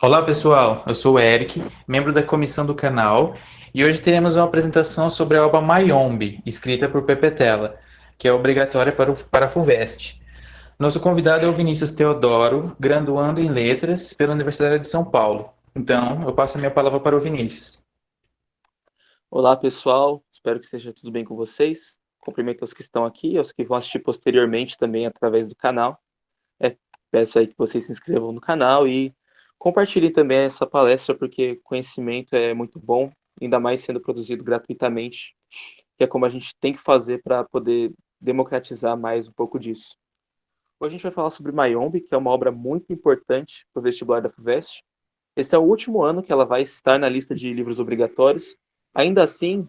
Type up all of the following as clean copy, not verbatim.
Olá pessoal, eu sou o Eric, membro da comissão do canal, e hoje teremos uma apresentação sobre a obra Mayombe, escrita por Pepe Tela, que é obrigatória para a FUVEST. Nosso convidado é o Vinícius Teodoro, graduando em Letras pela Universidade de São Paulo. Então, eu passo a minha palavra para o Vinícius. Olá, pessoal. Espero que esteja tudo bem com vocês. Cumprimento aos que estão aqui, aos que vão assistir posteriormente também através do canal. Peço aí que vocês se inscrevam no canal e compartilhem também essa palestra, porque conhecimento é muito bom, ainda mais sendo produzido gratuitamente, que é como a gente tem que fazer para poder democratizar mais um pouco disso. Hoje a gente vai falar sobre Mayombe, que é uma obra muito importante para o vestibular da FUVEST. Esse é o último ano que ela vai estar na lista de livros obrigatórios. Ainda assim,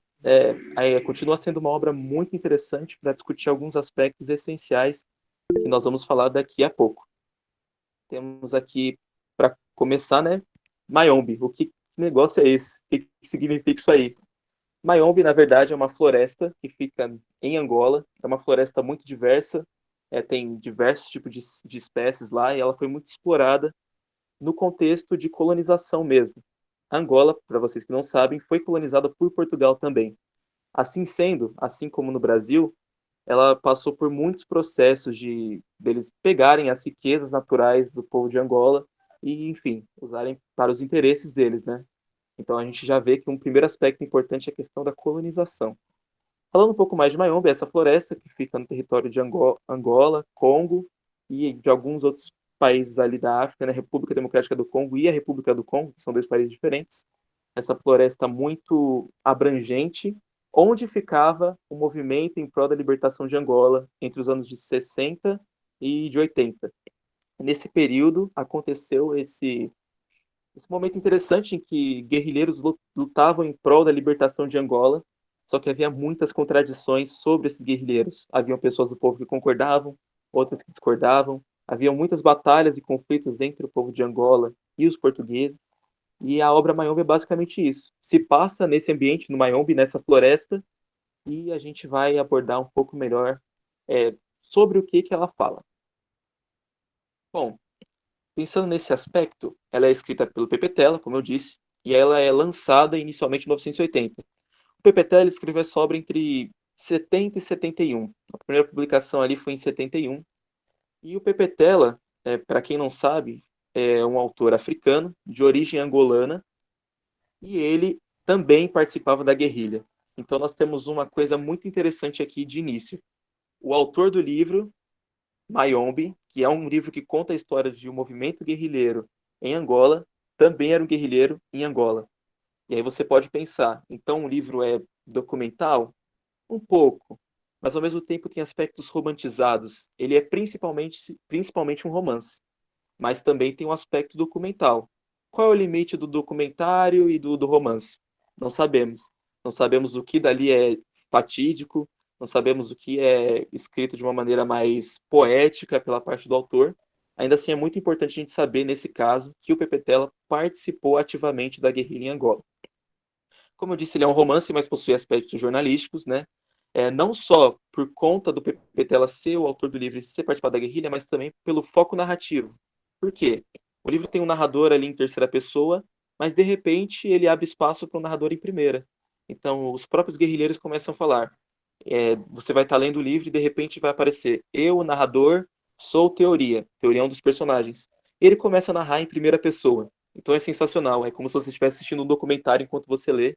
continua sendo uma obra muito interessante para discutir alguns aspectos essenciais que nós vamos falar daqui a pouco. Temos aqui, para começar, né, Mayombe. O que negócio é esse? O que significa isso aí? Mayombe, na verdade, é uma floresta que fica em Angola. É uma floresta muito diversa, tem diversos tipos de espécies lá e ela foi muito explorada no contexto de colonização mesmo. Angola, para vocês que não sabem, foi colonizada por Portugal também. Assim sendo, assim como no Brasil, ela passou por muitos processos de deles pegarem as riquezas naturais do povo de Angola e, enfim, usarem para os interesses deles, né? Então a gente já vê que um primeiro aspecto importante é a questão da colonização. Falando um pouco mais de Mayombe, essa floresta que fica no território de Angola, Congo e de alguns outros países ali da África, né, República Democrática do Congo e a República do Congo, que são dois países diferentes. Essa floresta muito abrangente, onde ficava o movimento em prol da libertação de Angola entre os anos de 60 e de 80. Nesse período aconteceu esse momento interessante em que guerrilheiros lutavam em prol da libertação de Angola, só que havia muitas contradições sobre esses guerrilheiros. Haviam pessoas do povo que concordavam, outras que discordavam. Havia muitas batalhas e conflitos entre o povo de Angola e os portugueses. E a obra Mayombe é basicamente isso. Se passa nesse ambiente, no Mayombe, nessa floresta, e a gente vai abordar um pouco melhor sobre o que ela fala. Bom, pensando nesse aspecto, ela é escrita pelo Pepe Tela, como eu disse, e ela é lançada inicialmente em 1980. O Pepe Tela escreveu essa obra entre 70 e 71. A primeira publicação ali foi em 71. E o Pepe Tela, para quem não sabe, é um autor africano, de origem angolana, e ele também participava da guerrilha. Então nós temos uma coisa muito interessante aqui de início. O autor do livro Mayombe, que é um livro que conta a história de um movimento guerrilheiro em Angola, também era um guerrilheiro em Angola. E aí você pode pensar, então o livro é documental? Um pouco, mas ao mesmo tempo tem aspectos romantizados. Ele é principalmente um romance, mas também tem um aspecto documental. Qual é o limite do documentário e do romance? Não sabemos. Não sabemos o que dali é fatídico, não sabemos o que é escrito de uma maneira mais poética pela parte do autor. Ainda assim, é muito importante a gente saber, nesse caso, que o Pepe Tela participou ativamente da guerrilha em Angola. Como eu disse, ele é um romance, mas possui aspectos jornalísticos, né? Não só por conta do Pepe Tela ser o autor do livro e ser participado da guerrilha, mas também pelo foco narrativo. Por quê? O livro tem um narrador ali em terceira pessoa, mas de repente ele abre espaço para um narrador em primeira. Então, os próprios guerrilheiros começam a falar. Você vai estar lendo o livro e de repente vai aparecer eu, o narrador, sou Teoria. Teoria é um dos personagens. Ele começa a narrar em primeira pessoa. Então é sensacional. É como se você estivesse assistindo um documentário enquanto você lê.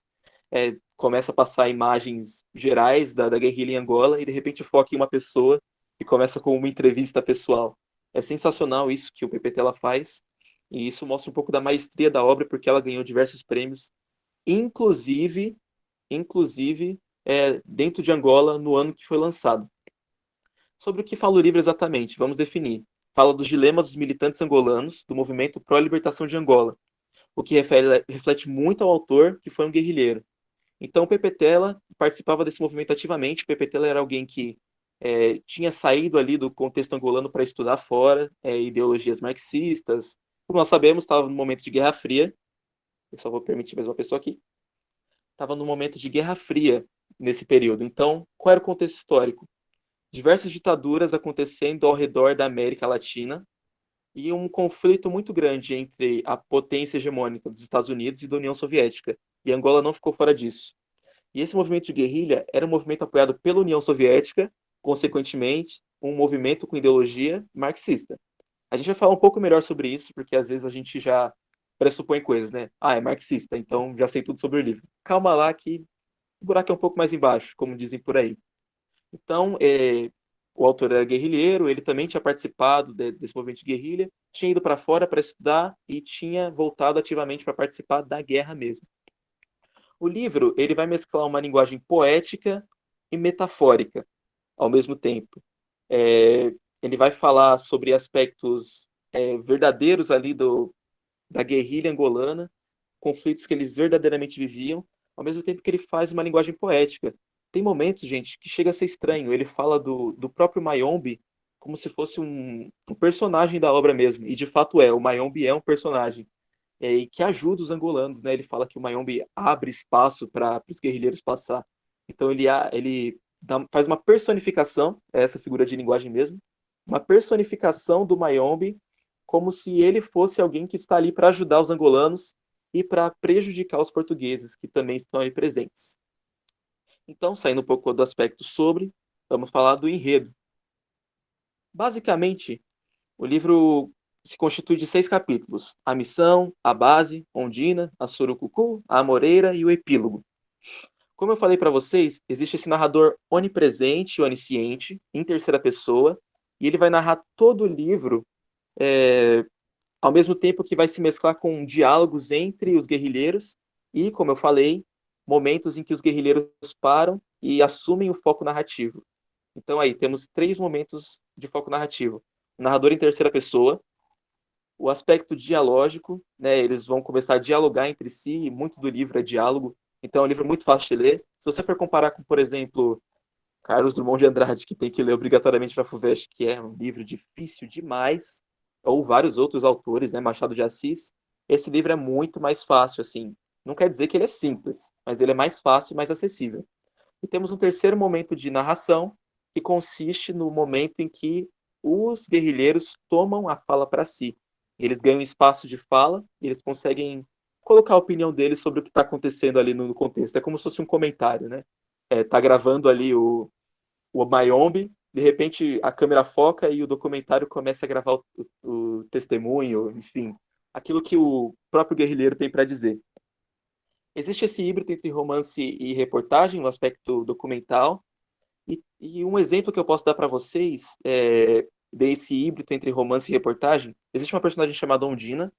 Começa a passar imagens gerais da guerrilha em Angola e de repente foca em uma pessoa e começa com uma entrevista pessoal. É sensacional isso que o PPT ela faz e isso mostra um pouco da maestria da obra porque ela ganhou diversos prêmios, inclusive, dentro de Angola no ano que foi lançado. Sobre o que fala o livro exatamente, vamos definir. Fala dos dilemas dos militantes angolanos do movimento pró-libertação de Angola, o que reflete muito ao autor, que foi um guerrilheiro. Então, o Pepetela participava desse movimento ativamente. O Pepetela era alguém que tinha saído ali do contexto angolano para estudar fora, ideologias marxistas. Como nós sabemos, estava no momento de Guerra Fria. Eu só vou permitir mais uma pessoa aqui. Estava no momento de Guerra Fria nesse período. Então, qual era o contexto histórico? Diversas ditaduras acontecendo ao redor da América Latina. e um conflito muito grande entre a potência hegemônica dos Estados Unidos e da União Soviética. E Angola não ficou fora disso. E esse movimento de guerrilha era um movimento apoiado pela União Soviética, consequentemente, um movimento com ideologia marxista. A gente vai falar um pouco melhor sobre isso, porque às vezes a gente já pressupõe coisas, né? Ah, é marxista, então já sei tudo sobre o livro. Calma lá que o buraco é um pouco mais embaixo, como dizem por aí. Então, o autor era guerrilheiro, ele também tinha participado desse movimento de guerrilha, tinha ido para fora para estudar e tinha voltado ativamente para participar da guerra mesmo. O livro ele vai mesclar uma linguagem poética e metafórica ao mesmo tempo. É, ele vai falar sobre aspectos verdadeiros ali da guerrilha angolana, conflitos que eles verdadeiramente viviam, ao mesmo tempo que ele faz uma linguagem poética. Tem momentos, gente, que chega a ser estranho. Ele fala do próprio Mayombe como se fosse um personagem da obra mesmo. E de fato é, o Mayombe é um personagem. E que ajuda os angolanos, né? Ele fala que o Mayombe abre espaço para os guerrilheiros passar. Então ele faz uma personificação, essa figura de linguagem mesmo, uma personificação do Mayombe como se ele fosse alguém que está ali para ajudar os angolanos e para prejudicar os portugueses que também estão aí presentes. Então, saindo um pouco do aspecto sobre, vamos falar do enredo. Basicamente, o livro se constitui de 6 capítulos: a missão, a base, Ondina, a Surucucu, a Amoreira e o epílogo. Como eu falei para vocês, existe esse narrador onipresente, onisciente, em terceira pessoa, e ele vai narrar todo o livro é, ao mesmo tempo que vai se mesclar com diálogos entre os guerrilheiros e, como eu falei, momentos em que os guerrilheiros param e assumem o foco narrativo. Então aí temos 3 momentos de foco narrativo: o narrador em terceira pessoa, o aspecto dialógico, né? Eles vão começar a dialogar entre si, e muito do livro é diálogo, então é um livro muito fácil de ler. Se você for comparar com, por exemplo, Carlos Drummond de Andrade, que tem que ler obrigatoriamente para a FUVEST, que é um livro difícil demais, ou vários outros autores, né, Machado de Assis, esse livro é muito mais fácil, assim. Não quer dizer que ele é simples, mas ele é mais fácil e mais acessível. E temos um terceiro momento de narração, que consiste no momento em que os guerrilheiros tomam a fala para si. Eles ganham espaço de fala e eles conseguem colocar a opinião deles sobre o que está acontecendo ali no contexto. É como se fosse um comentário, né? Tá gravando ali o Mayombe, de repente a câmera foca e o documentário começa a gravar o testemunho, enfim, aquilo que o próprio guerrilheiro tem para dizer. Existe esse híbrido entre romance e reportagem, no aspecto documental, e um exemplo que eu posso dar para vocês desse híbrido entre romance e reportagem, existe uma personagem chamada Ondina,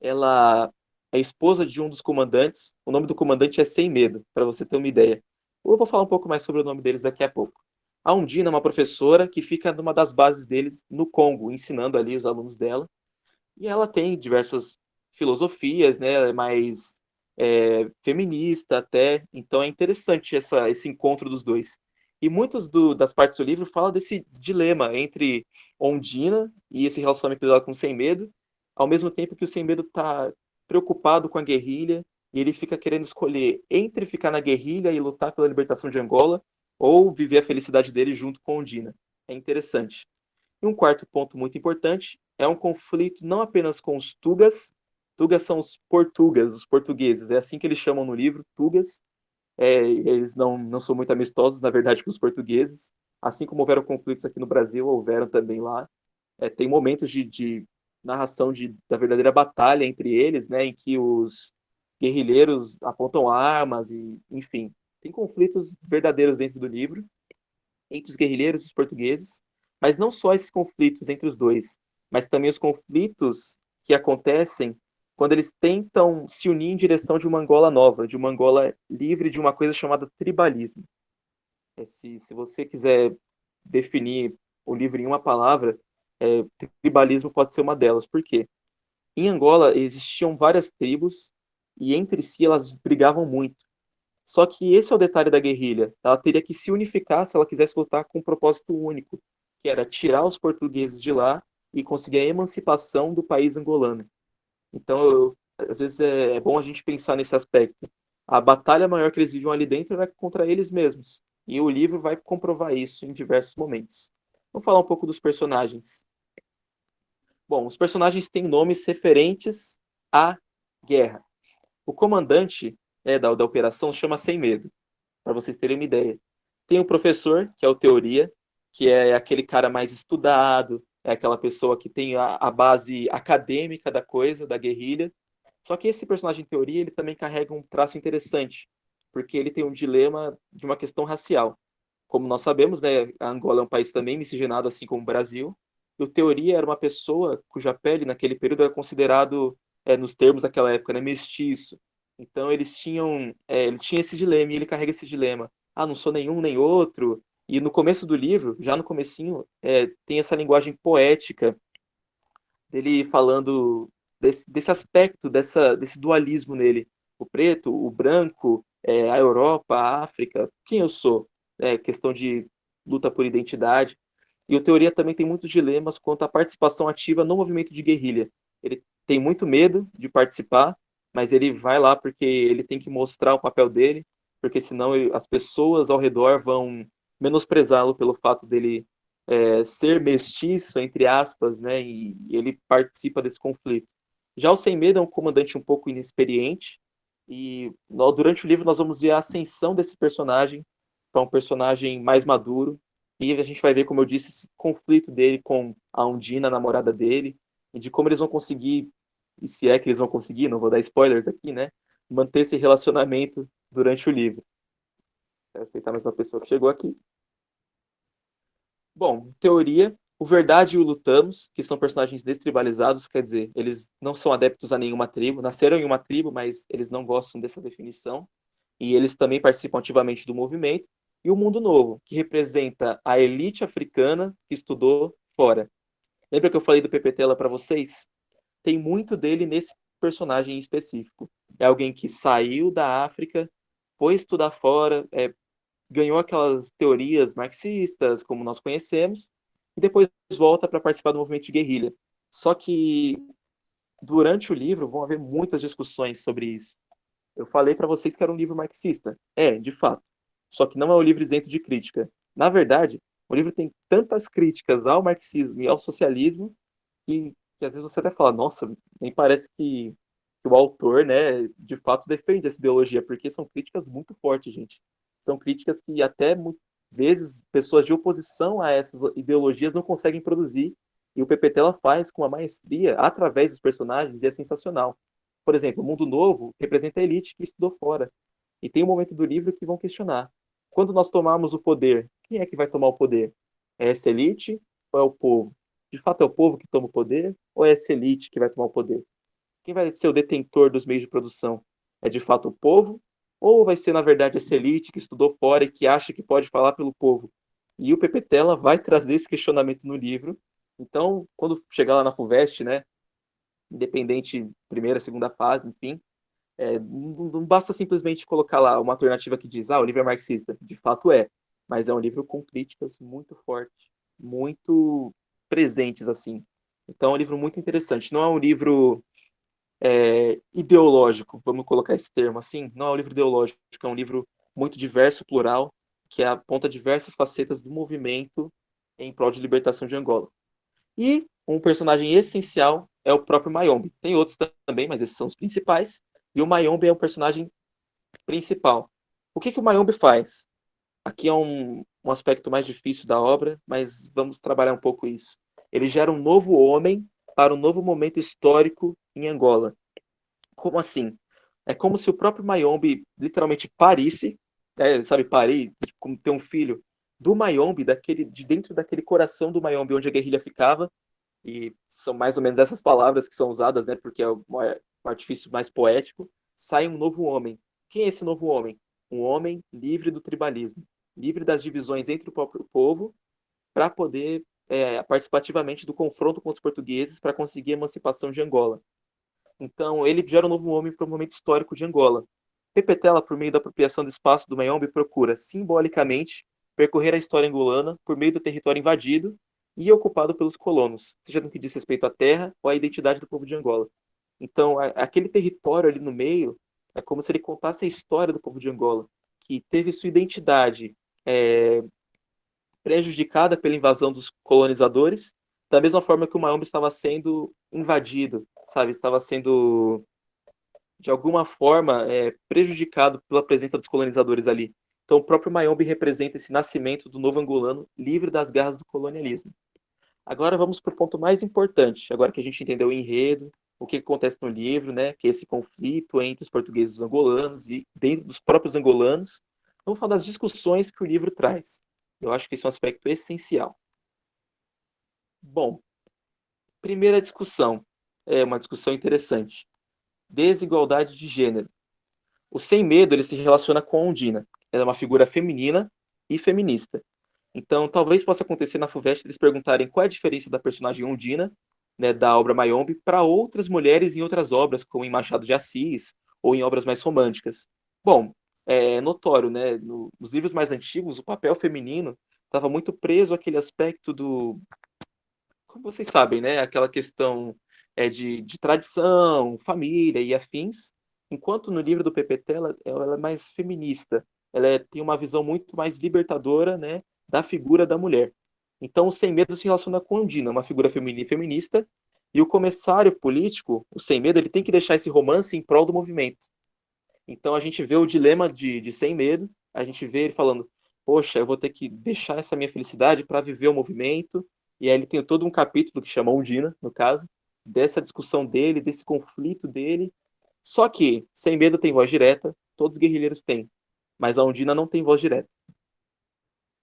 ela é esposa de um dos comandantes, o nome do comandante é Sem Medo, para você ter uma ideia. Eu vou falar um pouco mais sobre o nome deles daqui a pouco. A Undina é uma professora que fica numa das bases deles no Congo, ensinando ali os alunos dela. E ela tem diversas filosofias, né, mais feminista até. Então é interessante esse encontro dos dois. E muitas das partes do livro falam desse dilema entre Ondina e esse relacionamento dela com Sem Medo, ao mesmo tempo que o Sem Medo está preocupado com a guerrilha e ele fica querendo escolher entre ficar na guerrilha e lutar pela libertação de Angola ou viver a felicidade dele junto com Ondina. É interessante. E um quarto ponto muito importante é um conflito não apenas com os Tugas. Tugas são os Portugas, os portugueses. É assim que eles chamam no livro, Tugas. Eles não são muito amistosos, na verdade, com os portugueses. Assim como houveram conflitos aqui no Brasil, houveram também lá. Tem momentos de narração da verdadeira batalha entre eles, né, em que os guerrilheiros apontam armas e, enfim, tem conflitos verdadeiros dentro do livro entre os guerrilheiros e os portugueses, mas não só esses conflitos entre os dois, mas também os conflitos que acontecem quando eles tentam se unir em direção de uma Angola nova, de uma Angola livre de uma coisa chamada tribalismo. Se você quiser definir o livro em uma palavra, tribalismo pode ser uma delas. Por quê? Em Angola existiam várias tribos e entre si elas brigavam muito. Só que esse é o detalhe da guerrilha. Ela teria que se unificar se ela quisesse lutar com um propósito único, que era tirar os portugueses de lá e conseguir a emancipação do país angolano. Então, às vezes é bom a gente pensar nesse aspecto. A batalha maior que eles viviam ali dentro era contra eles mesmos. E o livro vai comprovar isso em diversos momentos. Vamos falar um pouco dos personagens. Bom, os personagens têm nomes referentes à guerra. O comandante da operação chama Sem Medo, para vocês terem uma ideia. Tem o professor, que é o Teoria, que é aquele cara mais estudado, é aquela pessoa que tem a base acadêmica da coisa, da guerrilha. Só que esse personagem Teoria, ele também carrega um traço interessante, porque ele tem um dilema de uma questão racial. Como nós sabemos, né, a Angola é um país também miscigenado, assim como o Brasil, e o Teoria era uma pessoa cuja pele, naquele período, era considerado, nos termos daquela época, né, mestiço. Então ele tinha esse dilema e ele carrega esse dilema. Ah, não sou nenhum nem outro. E no começo do livro, já no comecinho, tem essa linguagem poética dele falando desse aspecto, desse dualismo nele. O preto, o branco, a Europa, a África, quem eu sou? Questão de luta por identidade. E o Teoria também tem muitos dilemas quanto à participação ativa no movimento de guerrilha. Ele tem muito medo de participar, mas ele vai lá porque ele tem que mostrar o papel dele, porque senão as pessoas ao redor vão menosprezá-lo pelo fato dele ser mestiço, entre aspas, né? E ele participa desse conflito. Já o Sem Medo é um comandante um pouco inexperiente, e durante o livro nós vamos ver a ascensão desse personagem para um personagem mais maduro, e a gente vai ver, como eu disse, esse conflito dele com a Undina, a namorada dele, e de como eles vão conseguir, e se é que eles vão conseguir, não vou dar spoilers aqui, né? Manter esse relacionamento durante o livro. Quero aceitar mais uma pessoa que chegou aqui. Bom, teoria, o Verdade e o Lutamos, que são personagens destribalizados, quer dizer, eles não são adeptos a nenhuma tribo, nasceram em uma tribo, mas eles não gostam dessa definição, e eles também participam ativamente do movimento. E o Mundo Novo, que representa a elite africana que estudou fora. Lembra que eu falei do Pepetela para vocês? Tem muito dele nesse personagem em específico. É alguém que saiu da África, foi estudar fora, ganhou aquelas teorias marxistas, como nós conhecemos, e depois volta para participar do movimento de guerrilha. Só que durante o livro vão haver muitas discussões sobre isso. Eu falei para vocês que era um livro marxista. De fato. Só que não é um livro isento de crítica. Na verdade, o livro tem tantas críticas ao marxismo e ao socialismo que às vezes você até fala, nossa, nem parece que o autor, né, de fato defende essa ideologia, porque são críticas muito fortes, gente. São críticas que até muitas vezes pessoas de oposição a essas ideologias não conseguem produzir, e o PPT ela faz com uma maestria através dos personagens e é sensacional. Por exemplo, o Mundo Novo representa a elite que estudou fora. E tem um momento do livro que vão questionar. Quando nós tomarmos o poder, quem é que vai tomar o poder? É essa elite ou é o povo? De fato é o povo que toma o poder ou é essa elite que vai tomar o poder? Quem vai ser o detentor dos meios de produção? É de fato o povo? Ou vai ser, na verdade, essa elite que estudou fora e que acha que pode falar pelo povo? E o Pepe Tela vai trazer esse questionamento no livro. Então, quando chegar lá na FUVEST, né, independente, primeira, segunda fase, enfim, não basta simplesmente colocar lá uma alternativa que diz, o livro é marxista. De fato é, mas é um livro com críticas muito fortes, muito presentes, assim. Então, é um livro muito interessante. Não é um livro ideológico, vamos colocar esse termo assim, não é um livro ideológico, é um livro muito diverso, plural, que aponta diversas facetas do movimento em prol de libertação de Angola. E um personagem essencial é o próprio Mayombe. Tem outros também, mas esses são os principais. E o Mayombe é o personagem principal. O que o Mayombe faz? Aqui é um aspecto mais difícil da obra, mas vamos trabalhar um pouco isso. Ele gera um novo homem para um novo momento histórico em Angola. Como assim? É como se o próprio Mayombe literalmente parisse, sabe, parir, tipo, como ter um filho do Mayombe, de dentro daquele coração do Mayombe onde a guerrilha ficava, e são mais ou menos essas palavras que são usadas, né, porque é um artifício mais poético, sai um novo homem. Quem é esse novo homem? Um homem livre do tribalismo, livre das divisões entre o próprio povo, para poder participar ativamente do confronto com os portugueses para conseguir a emancipação de Angola. Então, ele gera um novo homem para o momento histórico de Angola. Pepetela, por meio da apropriação do espaço do Mayombe, procura, simbolicamente, percorrer a história angolana por meio do território invadido e ocupado pelos colonos, seja no que diz respeito à terra ou à identidade do povo de Angola. Então, aquele território ali no meio é como se ele contasse a história do povo de Angola, que teve sua identidade prejudicada pela invasão dos colonizadores, da mesma forma que o Mayombe estava sendo invadido, sabe? Estava sendo, de alguma forma, prejudicado pela presença dos colonizadores ali. Então, o próprio Mayombe representa esse nascimento do novo angolano livre das garras do colonialismo. Agora vamos para o ponto mais importante, agora que a gente entendeu o enredo, o que acontece no livro, né, que é esse conflito entre os portugueses e os angolanos e dentro dos próprios angolanos. Vamos falar das discussões que o livro traz. Eu acho que esse é um aspecto essencial. Bom, primeira discussão, é uma discussão interessante. Desigualdade de gênero. O Sem Medo ele se relaciona com a Ondina. Ela é uma figura feminina e feminista. Então, talvez possa acontecer na FUVEST eles perguntarem qual é a diferença da personagem Ondina, né, da obra Mayombe, para outras mulheres em outras obras, como em Machado de Assis ou em obras mais românticas. Bom, é notório, né? Nos livros mais antigos, o papel feminino estava muito preso àquele aspecto do, como vocês sabem, né? Aquela questão de tradição, família e afins, enquanto no livro do PPT ela é mais feminista, tem uma visão muito mais libertadora, né, da figura da mulher. Então, o Sem Medo se relaciona com Andina, uma figura feminina e feminista, e o comissário político, o Sem Medo, ele tem que deixar esse romance em prol do movimento. Então, a gente vê o dilema de Sem Medo, a gente vê ele falando, poxa, eu vou ter que deixar essa minha felicidade para viver o movimento, e aí ele tem todo um capítulo que chama Undina, no caso, dessa discussão dele, desse conflito dele. Só que Sem Medo tem voz direta, todos os guerrilheiros têm, mas a Undina não tem voz direta.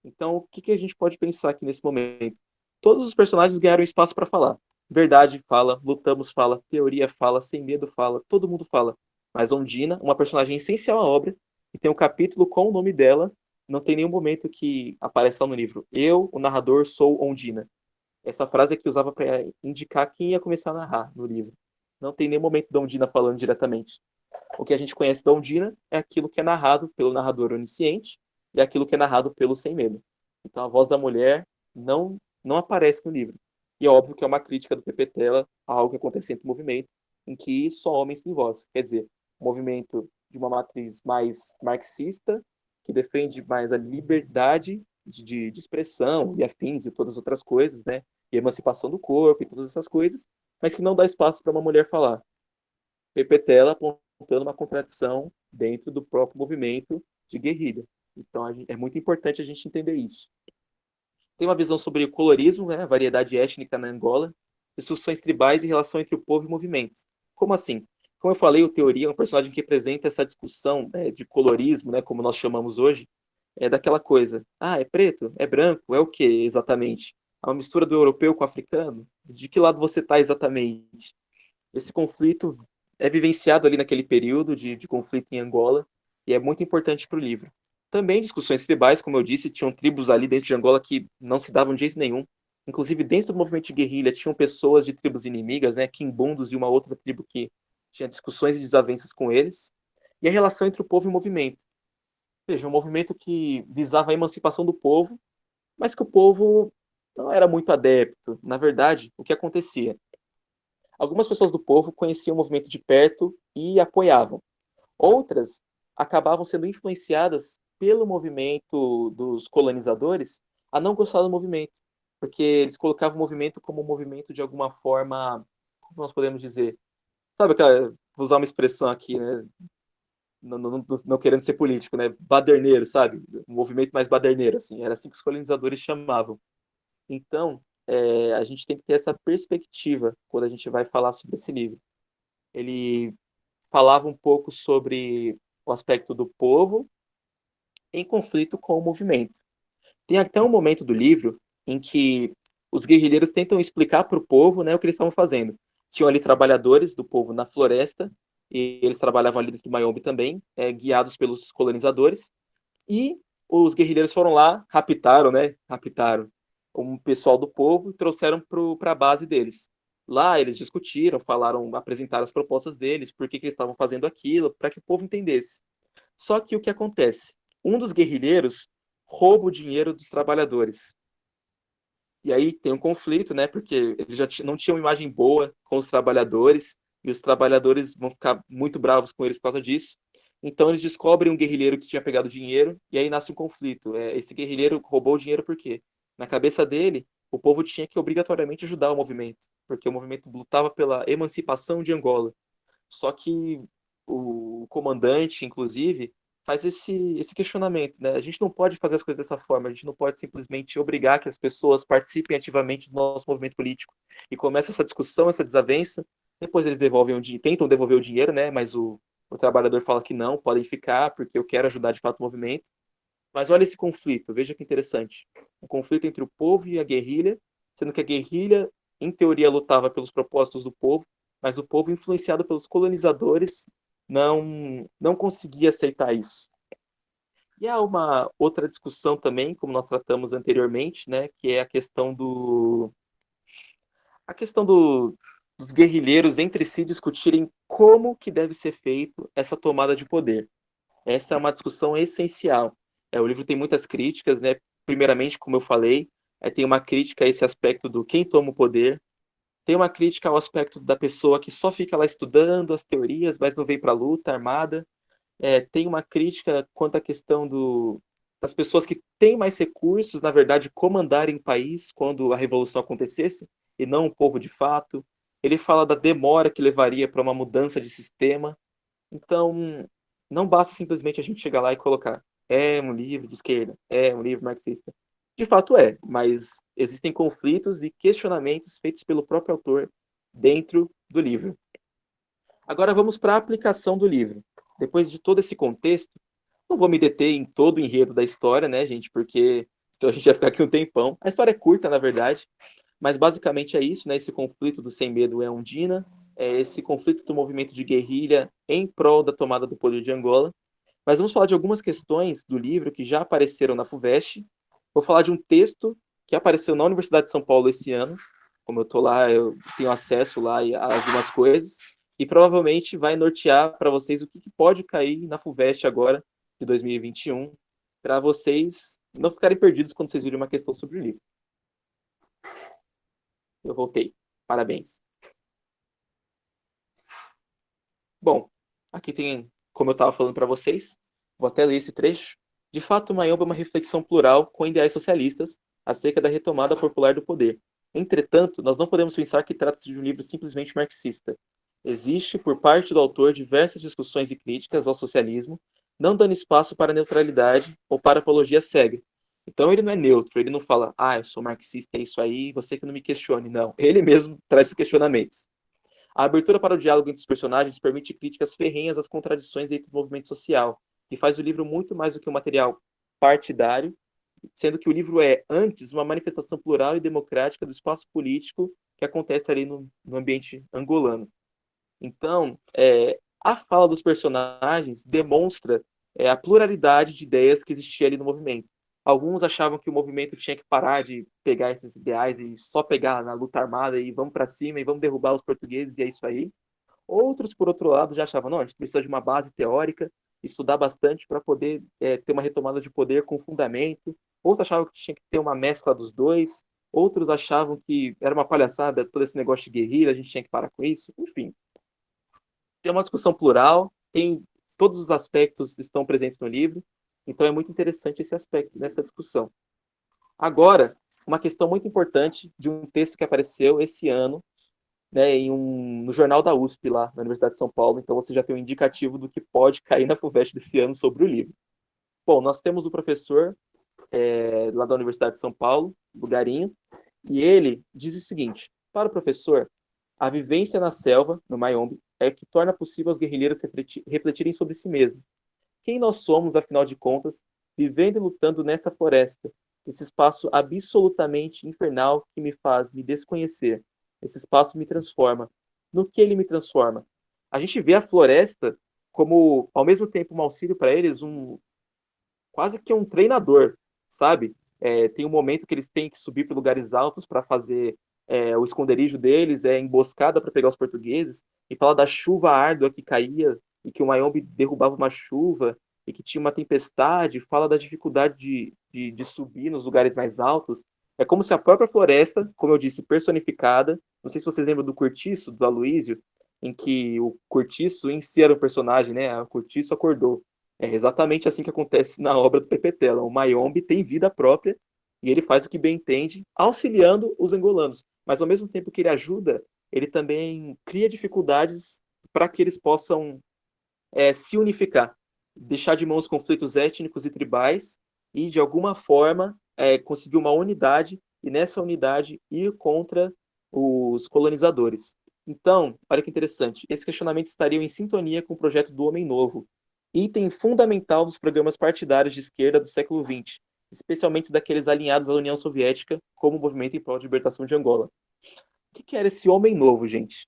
Então, o que a gente pode pensar aqui nesse momento? Todos os personagens ganharam espaço para falar. Verdade fala, Lutamos fala, Teoria fala, Sem Medo fala, todo mundo fala. Mas Ondina, uma personagem essencial à obra, e tem um capítulo com o nome dela, não tem nenhum momento que aparece lá no livro. Eu, o narrador, sou Ondina. Essa frase é que usava para indicar quem ia começar a narrar no livro. Não tem nenhum momento da Ondina falando diretamente. O que a gente conhece da Ondina é aquilo que é narrado pelo narrador onisciente e aquilo que é narrado pelo Sem Medo. Então a voz da mulher não aparece no livro. E é óbvio que é uma crítica do Pepe Tela a algo que acontece entre o movimento, em que só homens têm voz. Quer dizer, um movimento de uma matriz mais marxista, que defende mais a liberdade de expressão e afins e todas as outras coisas, né? E a emancipação do corpo e todas essas coisas, mas que não dá espaço para uma mulher falar. Pepe Tela apontando uma contradição dentro do próprio movimento de guerrilha. Então é muito importante a gente entender isso. Tem uma visão sobre o colorismo, né, a variedade étnica na Angola, discussões tribais e relação entre o povo e o movimento. Como assim? Como eu falei, o Teoria é um personagem que representa essa discussão, né, de colorismo, né, como nós chamamos hoje, é daquela coisa. Ah, é preto? É branco? É o que exatamente? É uma mistura do europeu com o africano? De que lado você está exatamente? Esse conflito é vivenciado ali naquele período de conflito em Angola e é muito importante para o livro. Também discussões tribais, como eu disse, tinham tribos ali dentro de Angola que não se davam de jeito nenhum. Inclusive, dentro do movimento de guerrilha, tinham pessoas de tribos inimigas, né, quimbundos e uma outra tribo que tinha discussões e desavenças com eles. E a relação entre o povo e o movimento. Veja, um movimento que visava a emancipação do povo, mas que o povo não era muito adepto. Na verdade, o que acontecia? Algumas pessoas do povo conheciam o movimento de perto e apoiavam. Outras acabavam sendo influenciadas pelo movimento dos colonizadores a não gostar do movimento, porque eles colocavam o movimento como um movimento de alguma forma, como nós podemos dizer, sabe aquela, vou usar uma expressão aqui, né? Não querendo ser político, né? Baderneiro, sabe? Um movimento mais baderneiro, assim. Era assim que os colonizadores chamavam. Então, a gente tem que ter essa perspectiva quando a gente vai falar sobre esse livro. Ele falava um pouco sobre o aspecto do povo em conflito com o movimento. Tem até um momento do livro em que os guerrilheiros tentam explicar para o povo, né, o que eles estavam fazendo. Tinham ali trabalhadores do povo na floresta, e eles trabalhavam ali dentro do Mayombe também, guiados pelos colonizadores, e os guerrilheiros foram lá, raptaram um pessoal do povo e trouxeram para a base deles. Lá eles discutiram, falaram, apresentaram as propostas deles, por que eles estavam fazendo aquilo, para que o povo entendesse. Só que o que acontece? Um dos guerrilheiros rouba o dinheiro dos trabalhadores. E aí tem um conflito, né? Porque ele já não tinha uma imagem boa com os trabalhadores, e os trabalhadores vão ficar muito bravos com eles por causa disso. Então eles descobrem um guerrilheiro que tinha pegado dinheiro, e aí nasce um conflito. Esse guerrilheiro roubou o dinheiro por quê? Na cabeça dele, o povo tinha que obrigatoriamente ajudar o movimento, porque o movimento lutava pela emancipação de Angola. Só que o comandante, inclusive, faz esse questionamento, né? A gente não pode fazer as coisas dessa forma, a gente não pode simplesmente obrigar que as pessoas participem ativamente do nosso movimento político. E começa essa discussão, essa desavença, depois eles tentam devolver o dinheiro, né? Mas o trabalhador fala que não, podem ficar, porque eu quero ajudar de fato o movimento. Mas olha esse conflito, veja que interessante. Um conflito entre o povo e a guerrilha, sendo que a guerrilha, em teoria, lutava pelos propósitos do povo, mas o povo, influenciado pelos colonizadores, não conseguia aceitar isso. E há uma outra discussão também, como nós tratamos anteriormente, né, que é a questão dos guerrilheiros entre si discutirem como que deve ser feito essa tomada de poder. Essa é uma discussão essencial. O livro tem muitas críticas, né? Primeiramente, como eu falei, tem uma crítica a esse aspecto do quem toma o poder, tem uma crítica ao aspecto da pessoa que só fica lá estudando as teorias, mas não vem para a luta armada. Tem uma crítica quanto à questão das pessoas que têm mais recursos, na verdade, comandarem o país quando a revolução acontecesse, e não o povo de fato. Ele fala da demora que levaria para uma mudança de sistema. Então, não basta simplesmente a gente chegar lá e colocar é um livro de esquerda, é um livro marxista. De fato é, mas existem conflitos e questionamentos feitos pelo próprio autor dentro do livro. Agora vamos para a aplicação do livro. Depois de todo esse contexto, não vou me deter em todo o enredo da história, né, gente, porque então a gente vai ficar aqui um tempão. A história é curta, na verdade, mas basicamente é isso, né? Esse conflito do Sem Medo é Undina, esse conflito do movimento de guerrilha em prol da tomada do poder de Angola. Mas vamos falar de algumas questões do livro que já apareceram na FUVEST. Vou falar de um texto que apareceu na Universidade de São Paulo esse ano. Como eu estou lá, eu tenho acesso lá a algumas coisas. E provavelmente vai nortear para vocês o que pode cair na FUVEST agora, de 2021, para vocês não ficarem perdidos quando vocês virem uma questão sobre o livro. Eu voltei. Parabéns. Bom, aqui tem, como eu estava falando para vocês, vou até ler esse trecho. De fato, Mayombe é uma reflexão plural com ideais socialistas acerca da retomada popular do poder. Entretanto, nós não podemos pensar que trata-se de um livro simplesmente marxista. Existe, por parte do autor, diversas discussões e críticas ao socialismo, não dando espaço para neutralidade ou para apologia cega. Então ele não é neutro, ele não fala, eu sou marxista, é isso aí, você que não me questione. Não, ele mesmo traz esses questionamentos. A abertura para o diálogo entre os personagens permite críticas ferrenhas às contradições entre o movimento social, que faz o livro muito mais do que um material partidário, sendo que o livro é, antes, uma manifestação plural e democrática do espaço político que acontece ali no ambiente angolano. Então, a fala dos personagens demonstra a pluralidade de ideias que existia ali no movimento. Alguns achavam que o movimento tinha que parar de pegar esses ideais e só pegar na luta armada e vamos para cima e vamos derrubar os portugueses e é isso aí. Outros, por outro lado, já achavam, não, a gente precisa de uma base teórica, estudar bastante para poder ter uma retomada de poder com fundamento. Outros achavam que tinha que ter uma mescla dos dois. Outros achavam que era uma palhaçada todo esse negócio de guerrilha, a gente tinha que parar com isso. Enfim, é uma discussão plural, tem todos os aspectos estão presentes no livro, então é muito interessante esse aspecto nessa discussão. Agora, uma questão muito importante de um texto que apareceu esse ano, né, no jornal da USP, lá na Universidade de São Paulo, então você já tem um indicativo do que pode cair na FUVEST desse ano sobre o livro. Bom, nós temos o professor lá da Universidade de São Paulo, Bugarinho, e ele diz o seguinte, para o professor, a vivência na selva, no Mayombe, é que torna possível os guerrilheiros refletirem sobre si mesmos. Quem nós somos, afinal de contas, vivendo e lutando nessa floresta, esse espaço absolutamente infernal que me faz me desconhecer. Esse espaço me transforma. No que ele me transforma? A gente vê a floresta como, ao mesmo tempo, um auxílio para eles, quase que um treinador, sabe? Tem um momento que eles têm que subir para lugares altos para fazer o esconderijo deles, emboscada para pegar os portugueses, e fala da chuva árdua que caía e que o Mayombe derrubava uma chuva e que tinha uma tempestade, fala da dificuldade de subir nos lugares mais altos. É como se a própria floresta, como eu disse, personificada, não sei se vocês lembram do Cortiço, do Aloísio, em que o Cortiço em si era um personagem, né? O Cortiço acordou. É exatamente assim que acontece na obra do Pepe Tela. O Mayombe tem vida própria E ele faz o que bem entende, auxiliando os angolanos. Mas ao mesmo tempo que ele ajuda, ele também cria dificuldades para que eles possam se unificar, deixar de mão os conflitos étnicos e tribais e, de alguma forma, conseguir uma unidade e, nessa unidade, ir contra os colonizadores. Então, olha que interessante, esses questionamentos estariam em sintonia com o projeto do Homem Novo, item fundamental dos programas partidários de esquerda do século XX, especialmente daqueles alinhados à União Soviética, como o Movimento em Prol de Libertação de Angola. O que era esse Homem Novo, gente?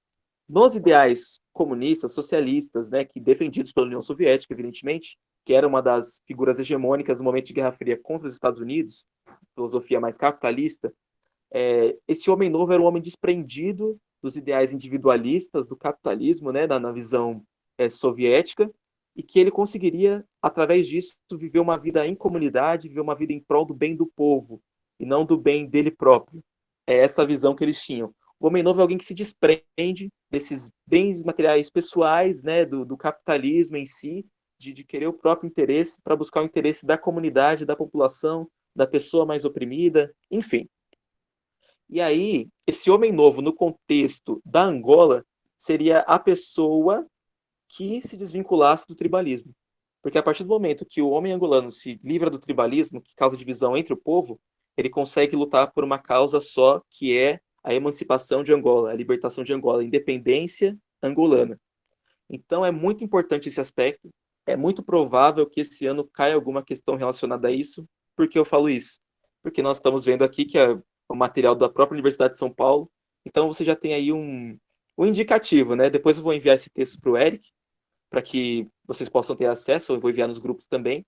Nos ideais comunistas, socialistas, né, que defendidos pela União Soviética, evidentemente, que era uma das figuras hegemônicas no momento de Guerra Fria contra os Estados Unidos, filosofia mais capitalista, esse homem novo era um homem desprendido dos ideais individualistas do capitalismo, né, na visão soviética, e que ele conseguiria, através disso, viver uma vida em comunidade, viver uma vida em prol do bem do povo, e não do bem dele próprio. É essa a visão que eles tinham. O homem novo é alguém que se desprende desses bens materiais pessoais, né, do capitalismo em si, de querer o próprio interesse para buscar o interesse da comunidade, da população, da pessoa mais oprimida, enfim. E aí, esse homem novo, no contexto da Angola, seria a pessoa que se desvinculasse do tribalismo. Porque a partir do momento que o homem angolano se livra do tribalismo, que causa divisão entre o povo, ele consegue lutar por uma causa só, que é a emancipação de Angola, a libertação de Angola, a independência angolana. Então é muito importante esse aspecto. É muito provável que esse ano caia alguma questão relacionada a isso. Por que eu falo isso? Porque nós estamos vendo aqui que é o material da própria Universidade de São Paulo. Então você já tem aí um indicativo, né? Depois eu vou enviar esse texto para o Eric, para que vocês possam ter acesso, eu vou enviar nos grupos também.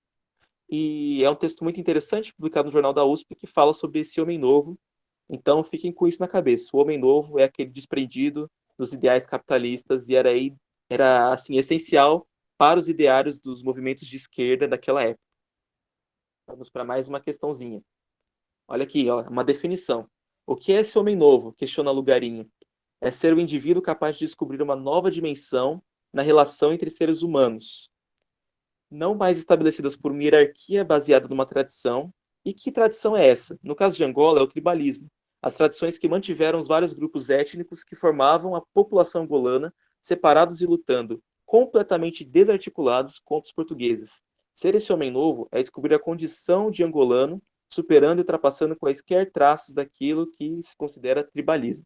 E é um texto muito interessante, publicado no Jornal da USP, que fala sobre esse homem novo. Então fiquem com isso na cabeça. O homem novo é aquele desprendido dos ideais capitalistas e era assim essencial para os ideários dos movimentos de esquerda daquela época. Vamos para mais uma questãozinha. Olha aqui, ó, uma definição. O que é esse homem novo? Questiona Lugarinho. É ser o indivíduo capaz de descobrir uma nova dimensão na relação entre seres humanos, não mais estabelecidas por uma hierarquia baseada numa tradição. E que tradição é essa? No caso de Angola, é o tribalismo. As tradições que mantiveram os vários grupos étnicos que formavam a população angolana, separados e lutando, completamente desarticulados contra os portugueses. Ser esse homem novo é descobrir a condição de angolano, superando e ultrapassando quaisquer traços daquilo que se considera tribalismo.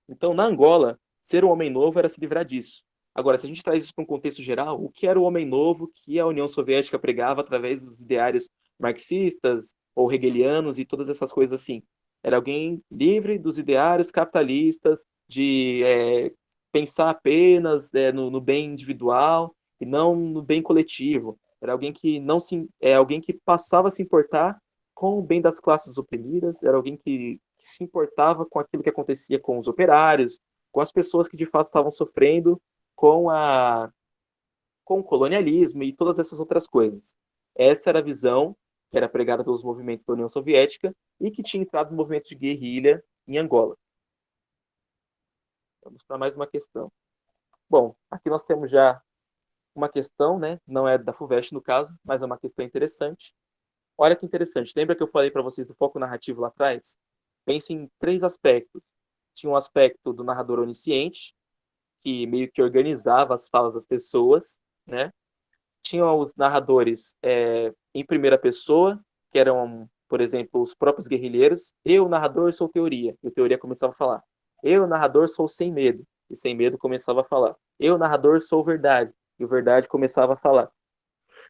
Então, na Angola, ser um homem novo era se livrar disso. Agora, se a gente traz isso para um contexto geral, o que era o homem novo que a União Soviética pregava através dos ideários marxistas ou hegelianos e todas essas coisas assim? Era alguém livre dos ideários capitalistas, de pensar apenas no bem individual e não no bem coletivo. Era alguém que não se, alguém que passava a se importar com o bem das classes oprimidas, era alguém que se importava com aquilo que acontecia com os operários, com as pessoas que de fato estavam sofrendo com com o colonialismo e todas essas outras coisas. Essa era a visão que era pregada pelos movimentos da União Soviética e que tinha entrado no movimento de guerrilha em Angola. Vamos para mais uma questão. Bom, aqui nós temos já uma questão, né? Não é da FUVEST no caso, mas é uma questão interessante. Olha que interessante. Lembra que eu falei para vocês do foco narrativo lá atrás? Pense em três aspectos. Tinha um aspecto do narrador onisciente, que meio que organizava as falas das pessoas, né? Tinha os narradores em primeira pessoa, que eram, por exemplo, os próprios guerrilheiros. Eu, narrador, sou teoria. E o teoria começava a falar. Eu, narrador, sou sem medo. E sem medo começava a falar. Eu, narrador, sou verdade. E o verdade começava a falar.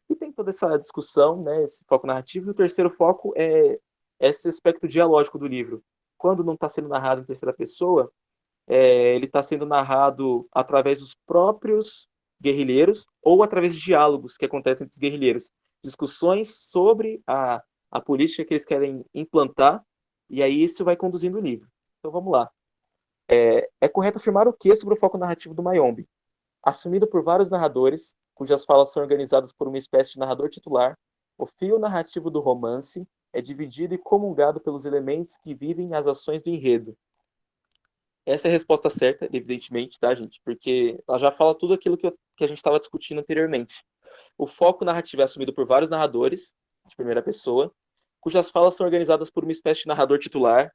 E tem toda essa discussão, né, esse foco narrativo. E o terceiro foco é esse aspecto dialógico do livro. Quando não está sendo narrado em terceira pessoa, ele está sendo narrado através dos próprios guerrilheiros ou através de diálogos que acontecem entre os guerrilheiros. Discussões sobre a política que eles querem implantar, e aí isso vai conduzindo o livro. Então vamos lá. É correto afirmar o que sobre o foco narrativo do Mayombe? Assumido por vários narradores, cujas falas são organizadas por uma espécie de narrador titular, o fio narrativo do romance é dividido e comungado pelos elementos que vivem as ações do enredo. Essa é a resposta certa, evidentemente, tá, gente? Porque ela já fala tudo aquilo que a gente estava discutindo anteriormente. O foco narrativo é assumido por vários narradores, de primeira pessoa, cujas falas são organizadas por uma espécie de narrador titular,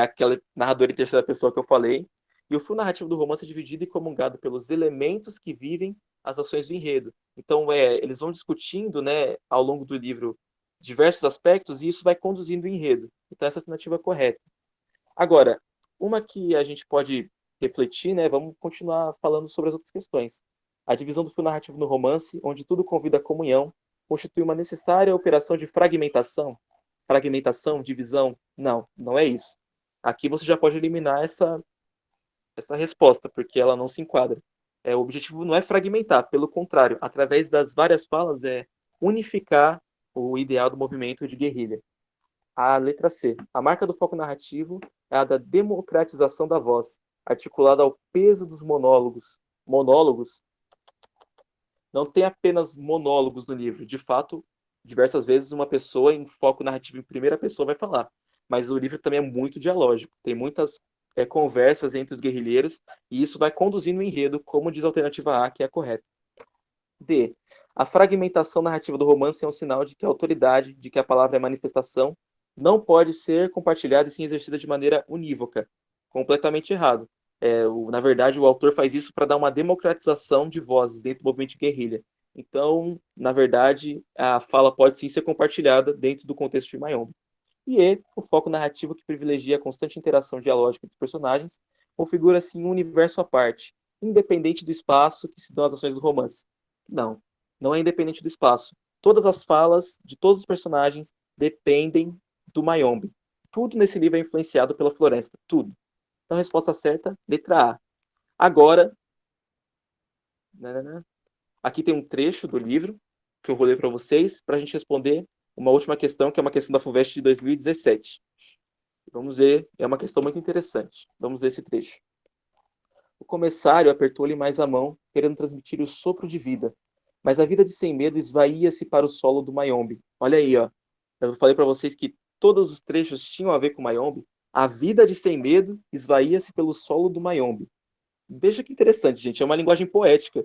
aquele narrador em terceira pessoa que eu falei, e o fio narrativo do romance é dividido e comungado pelos elementos que vivem as ações do enredo. Então, eles vão discutindo, né, ao longo do livro diversos aspectos e isso vai conduzindo o enredo. Então, essa alternativa é correta. Agora, uma que a gente pode refletir, né, vamos continuar falando sobre as outras questões. A divisão do fio narrativo no romance, onde tudo convida à comunhão, constitui uma necessária operação de fragmentação? Fragmentação, divisão? Não, não é isso. Aqui você já pode eliminar essa resposta, porque ela não se enquadra. O objetivo não é fragmentar, pelo contrário, através das várias falas, é unificar o ideal do movimento de guerrilha. A letra C. A marca do foco narrativo é a da democratização da voz, articulada ao peso dos monólogos. Monólogos? Não tem apenas monólogos no livro. De fato, diversas vezes uma pessoa em foco narrativo em primeira pessoa vai falar. Mas o livro também é muito dialógico. Tem muitas conversas entre os guerrilheiros e isso vai conduzindo o enredo, como diz a alternativa A, que é a correta. D. A fragmentação narrativa do romance é um sinal de que a autoridade, de que a palavra é manifestação, não pode ser compartilhada e sim exercida de maneira unívoca. Completamente errado. Na verdade, o autor faz isso para dar uma democratização de vozes dentro do movimento de guerrilha. Então, na verdade, a fala pode sim ser compartilhada dentro do contexto de Mayombe. E o foco narrativo que privilegia a constante interação dialógica dos personagens, configura assim um universo à parte, independente do espaço que se dão as ações do romance. Não, não é independente do espaço. Todas as falas de todos os personagens dependem do Mayombe. Tudo nesse livro é influenciado pela floresta, tudo. Então, a resposta certa, letra A. Agora, aqui tem um trecho do livro que eu vou ler para vocês, para a gente responder uma última questão, que é uma questão da FUVEST de 2017. Vamos ver, é uma questão muito interessante. Vamos ver esse trecho. O comissário apertou-lhe mais a mão, querendo transmitir o sopro de vida. Mas a vida de Sem Medo esvaía-se para o solo do Mayombe. Olha aí, ó. Eu falei para vocês que todos os trechos tinham a ver com o Mayombe. A vida de Sem Medo esvaía-se pelo solo do Mayombe. Veja que interessante, gente. É uma linguagem poética.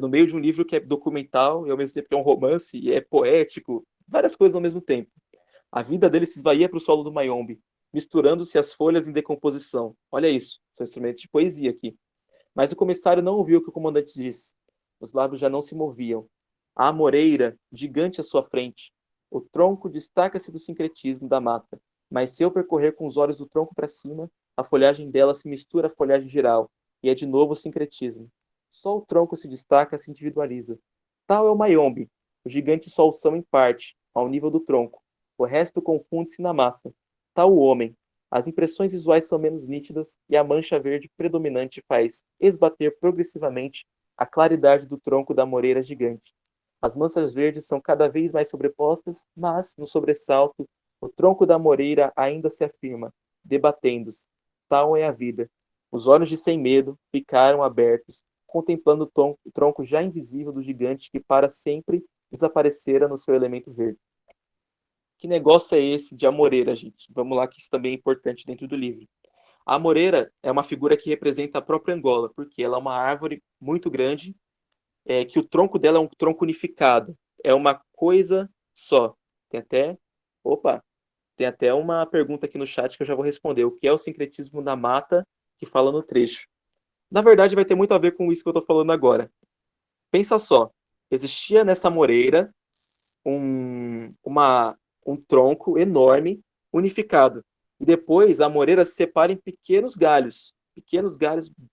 No meio de um livro que é documental e ao mesmo tempo que é um romance e é poético. Várias coisas ao mesmo tempo. A vida dele se esvaía para o solo do Mayombe, misturando-se as folhas em decomposição. Olha isso. São instrumentos de poesia aqui. Mas o comissário não ouviu o que o comandante disse. Os lábios já não se moviam. A amoreira, gigante à sua frente. O tronco destaca-se do sincretismo da mata, mas se eu percorrer com os olhos do tronco para cima, a folhagem dela se mistura à folhagem geral, e é de novo o sincretismo. Só o tronco se destaca, se individualiza. Tal é o Mayombe, o gigante solução em parte, ao nível do tronco. O resto confunde-se na massa. Tal o homem, as impressões visuais são menos nítidas e a mancha verde predominante faz esbater progressivamente a claridade do tronco da moreira gigante. As manchas verdes são cada vez mais sobrepostas, mas, no sobressalto, o tronco da moreira ainda se afirma, debatendo-se. Tal é a vida. Os olhos de Sem Medo ficaram abertos, contemplando o tronco já invisível do gigante que para sempre desaparecera no seu elemento verde. Que negócio é esse de amoreira, gente? Vamos lá, que isso também é importante dentro do livro. A amoreira é uma figura que representa a própria Angola, porque ela é uma árvore muito grande, que o tronco dela é um tronco unificado. É uma coisa só. Tem até. Opa! Tem até uma pergunta aqui no chat que eu já vou responder. O que é o sincretismo da mata que fala no trecho? Na verdade, vai ter muito a ver com isso que eu estou falando agora. Pensa só. Existia nessa amoreira um tronco enorme, unificado. E depois a moreira se separa em pequenos galhos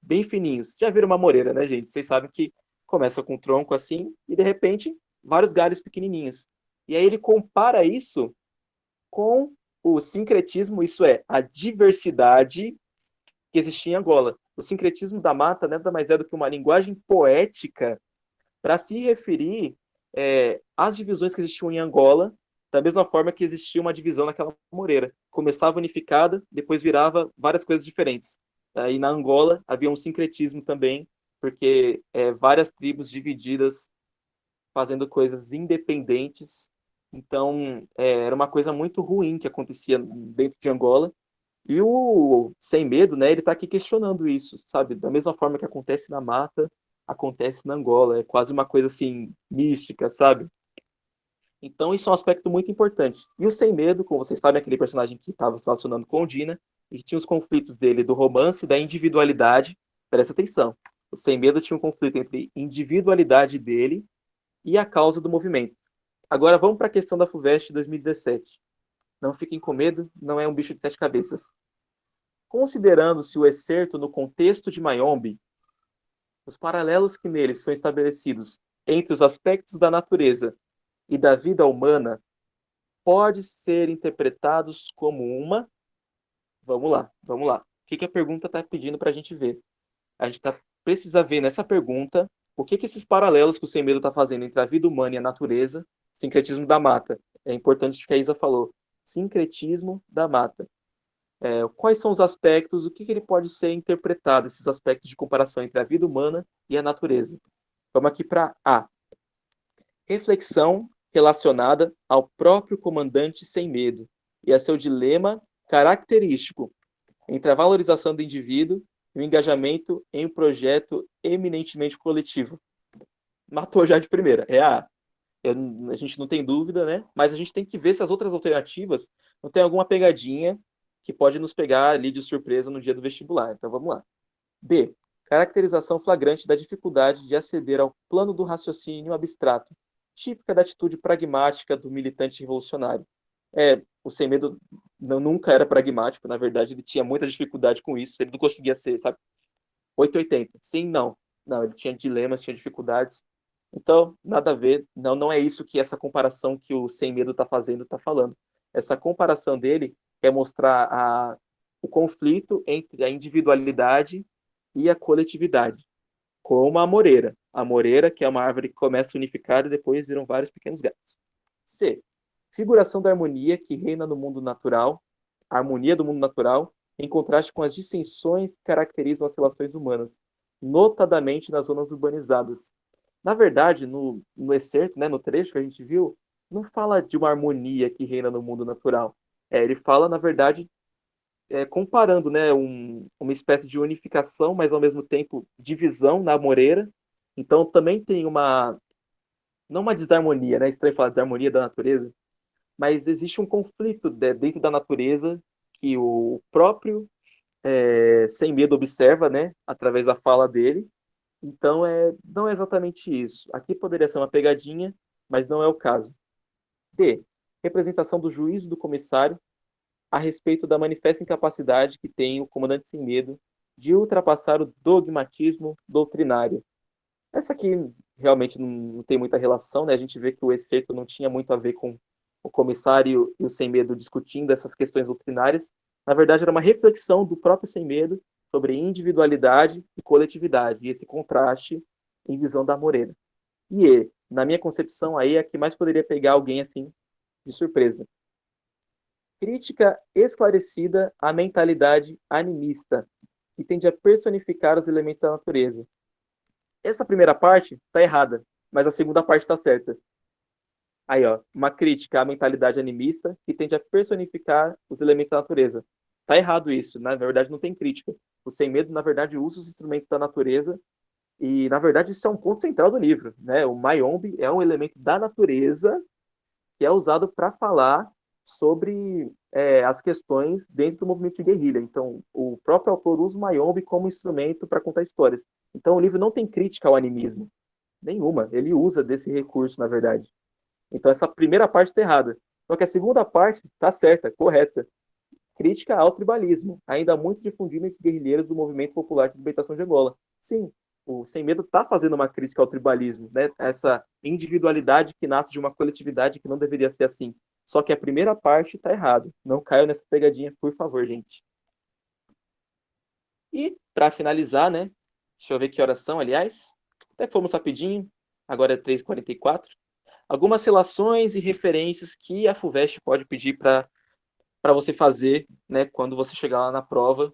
bem fininhos. Já viram uma moreira, né, gente? Vocês sabem que começa com um tronco assim e de repente vários galhos pequenininhos. E aí ele compara isso com o sincretismo, isso é, a diversidade que existia em Angola. O sincretismo da mata nada mais é do que uma linguagem poética para se referir às divisões que existiam em Angola, da mesma forma que existia uma divisão naquela moreira. Começava unificada, depois virava várias coisas diferentes. E na Angola havia um sincretismo também, porque várias tribos divididas fazendo coisas independentes. Então, era uma coisa muito ruim que acontecia dentro de Angola. E o Sem Medo, né, ele está aqui questionando isso, sabe? Da mesma forma que acontece na mata, acontece na Angola. É quase uma coisa assim mística, sabe? Então, isso é um aspecto muito importante. E o Sem Medo, como vocês sabem, é aquele personagem que estava se relacionando com o Dina, e que tinha os conflitos dele do romance e da individualidade. Presta atenção. O Sem Medo tinha um conflito entre individualidade dele e a causa do movimento. Agora, vamos para a questão da FUVEST 2017. Não fiquem com medo, não é um bicho de sete cabeças. Considerando-se o excerto no contexto de Mayombe, os paralelos que neles são estabelecidos entre os aspectos da natureza e da vida humana pode ser interpretados como uma. Vamos lá, vamos lá. O que a pergunta está pedindo para a gente ver? A gente precisa ver nessa pergunta o que esses paralelos que o Sem Medo está fazendo entre a vida humana e a natureza, sincretismo da mata. É importante o que a Isa falou. Sincretismo da mata. Quais são os aspectos, o que ele pode ser interpretado, esses aspectos de comparação entre a vida humana e a natureza. Vamos aqui para A. Reflexão relacionada ao próprio comandante Sem Medo e a seu dilema característico entre a valorização do indivíduo e o engajamento em um projeto eminentemente coletivo. Matou já de primeira, é a A. A gente não tem dúvida, né? Mas a gente tem que ver se as outras alternativas não tem alguma pegadinha que pode nos pegar ali de surpresa no dia do vestibular. Então vamos lá. B. Caracterização flagrante da dificuldade de aceder ao plano do raciocínio abstrato, típica da atitude pragmática do militante revolucionário. O Sem Medo nunca era pragmático, na verdade, ele tinha muita dificuldade com isso, ele não conseguia ser, sabe, 880. Sim, não. Não, ele tinha dilemas, tinha dificuldades. Então, nada a ver. Não, não é isso que essa comparação que o Sem Medo está fazendo, está falando. Essa comparação dele quer mostrar o conflito entre a individualidade e a coletividade, como a amoreira. A amoreira, que é uma árvore que começa unificada e depois viram vários pequenos galhos. C. Figuração da harmonia que reina no mundo natural, a harmonia do mundo natural, em contraste com as dissensões que caracterizam as relações humanas, notadamente nas zonas urbanizadas. Na verdade, no excerto, né, no trecho que a gente viu, não fala de uma harmonia que reina no mundo natural. Ele fala, na verdade, comparando, né, uma espécie de unificação, mas ao mesmo tempo divisão na Moreira. Então também tem não uma desarmonia, né? Estranho falar desarmonia da natureza, mas existe um conflito dentro da natureza que o próprio Sem Medo observa, né, através da fala dele. Então não é exatamente isso. Aqui poderia ser uma pegadinha, mas não é o caso. D. Representação do juízo do comissário a respeito da manifesta incapacidade que tem o comandante Sem Medo de ultrapassar o dogmatismo doutrinário. Essa aqui realmente não tem muita relação, né? A gente vê que o excerto não tinha muito a ver com o comissário e o Sem Medo discutindo essas questões doutrinárias. Na verdade, era uma reflexão do próprio Sem Medo sobre individualidade e coletividade, e esse contraste em visão da Moreira. E, na minha concepção, aí é a que mais poderia pegar alguém assim de surpresa. Crítica esclarecida à mentalidade animista, que tende a personificar os elementos da natureza. Essa primeira parte está errada, mas a segunda parte está certa. Aí, ó, uma crítica à mentalidade animista que tende a personificar os elementos da natureza. Tá errado isso, na verdade não tem crítica. O Sem Medo, na verdade, usa os instrumentos da natureza e, na verdade, isso é um ponto central do livro, né? O Mayombe é um elemento da natureza que é usado para falar sobre as questões dentro do movimento de guerrilha. Então, o próprio autor usa o Mayombe como instrumento para contar histórias. Então, o livro não tem crítica ao animismo, nenhuma. Ele usa desse recurso, na verdade. Então, essa primeira parte está errada. Só que a segunda parte está certa, correta. Crítica ao tribalismo, ainda muito difundido entre guerrilheiros do movimento popular de libertação de Angola. Sim, o Sem Medo está fazendo uma crítica ao tribalismo, né? Essa individualidade que nasce de uma coletividade que não deveria ser assim. Só que a primeira parte está errada. Não caiam nessa pegadinha, por favor, gente. E, para finalizar, né? Deixa eu ver que horas são, aliás. Até fomos rapidinho. Agora é 3h44. Algumas relações e referências que a FUVEST pode pedir para você fazer, né, quando você chegar lá na prova.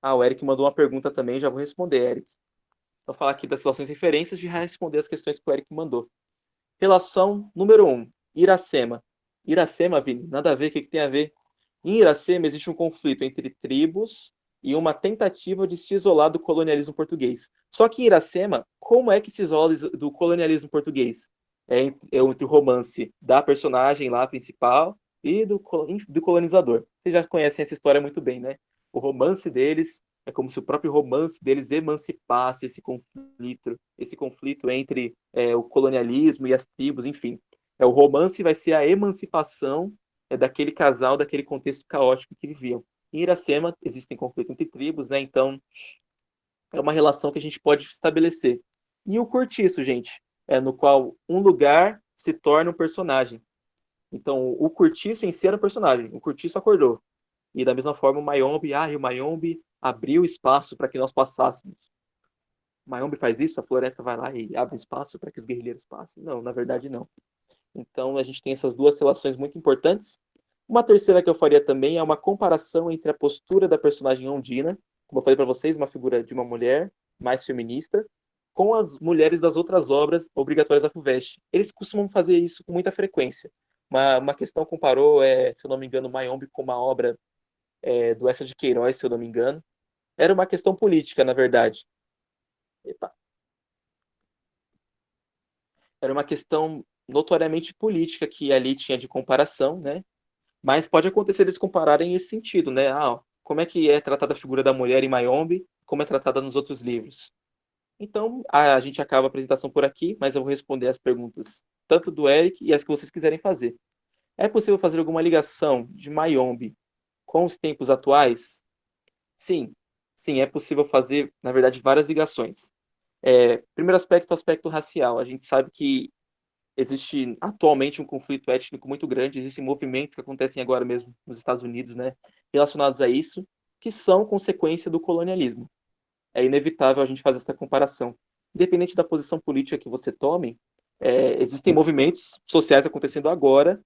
O Eric mandou uma pergunta também, já vou responder, Eric. Vou falar aqui das relações e referências e responder as questões que o Eric mandou. Relação número 1, Iracema. Iracema, Vini, nada a ver, o que tem a ver? Em Iracema existe um conflito entre tribos e uma tentativa de se isolar do colonialismo português. Só que em Iracema, como é que se isola do colonialismo português? entre o romance da personagem lá principal e do colonizador. Vocês já conhecem essa história muito bem, né? O romance deles é como se o próprio romance deles emancipasse esse conflito entre o colonialismo e as tribos, enfim. O romance vai ser a emancipação daquele casal, daquele contexto caótico que viviam. Em Iracema existem conflitos entre tribos, né? Então é uma relação que a gente pode estabelecer. E o cortiço, gente, é no qual um lugar se torna um personagem. Então, o cortiço em si era um personagem. O cortiço acordou. E da mesma forma, o Mayombe abriu espaço para que nós passássemos. O Mayombe faz isso, a floresta vai lá e abre espaço para que os guerrilheiros passem. Não, na verdade, não. Então, a gente tem essas duas relações muito importantes. Uma terceira que eu faria também é uma comparação entre a postura da personagem Ondina, como eu falei para vocês, uma figura de uma mulher mais feminista, com as mulheres das outras obras obrigatórias da FUVEST. Eles costumam fazer isso com muita frequência. Uma questão comparou, se eu não me engano, Mayombe com uma obra do Eça de Queiroz, se eu não me engano. Era uma questão política, na verdade. Epa. Era uma questão notoriamente política que ali tinha de comparação, né? Mas pode acontecer eles compararem esse sentido, né? Como é que é tratada a figura da mulher em Mayombe, como é tratada nos outros livros. Então, a gente acaba a apresentação por aqui, mas eu vou responder as perguntas tanto do Eric e as que vocês quiserem fazer. É possível fazer alguma ligação de Mayombe com os tempos atuais? Sim, sim, é possível fazer, na verdade, várias ligações. Primeiro aspecto, o aspecto racial. A gente sabe que existe atualmente um conflito étnico muito grande, existem movimentos que acontecem agora mesmo nos Estados Unidos, né, relacionados a isso, que são consequência do colonialismo. É inevitável a gente fazer essa comparação. Independente da posição política que você tome, existem movimentos sociais acontecendo agora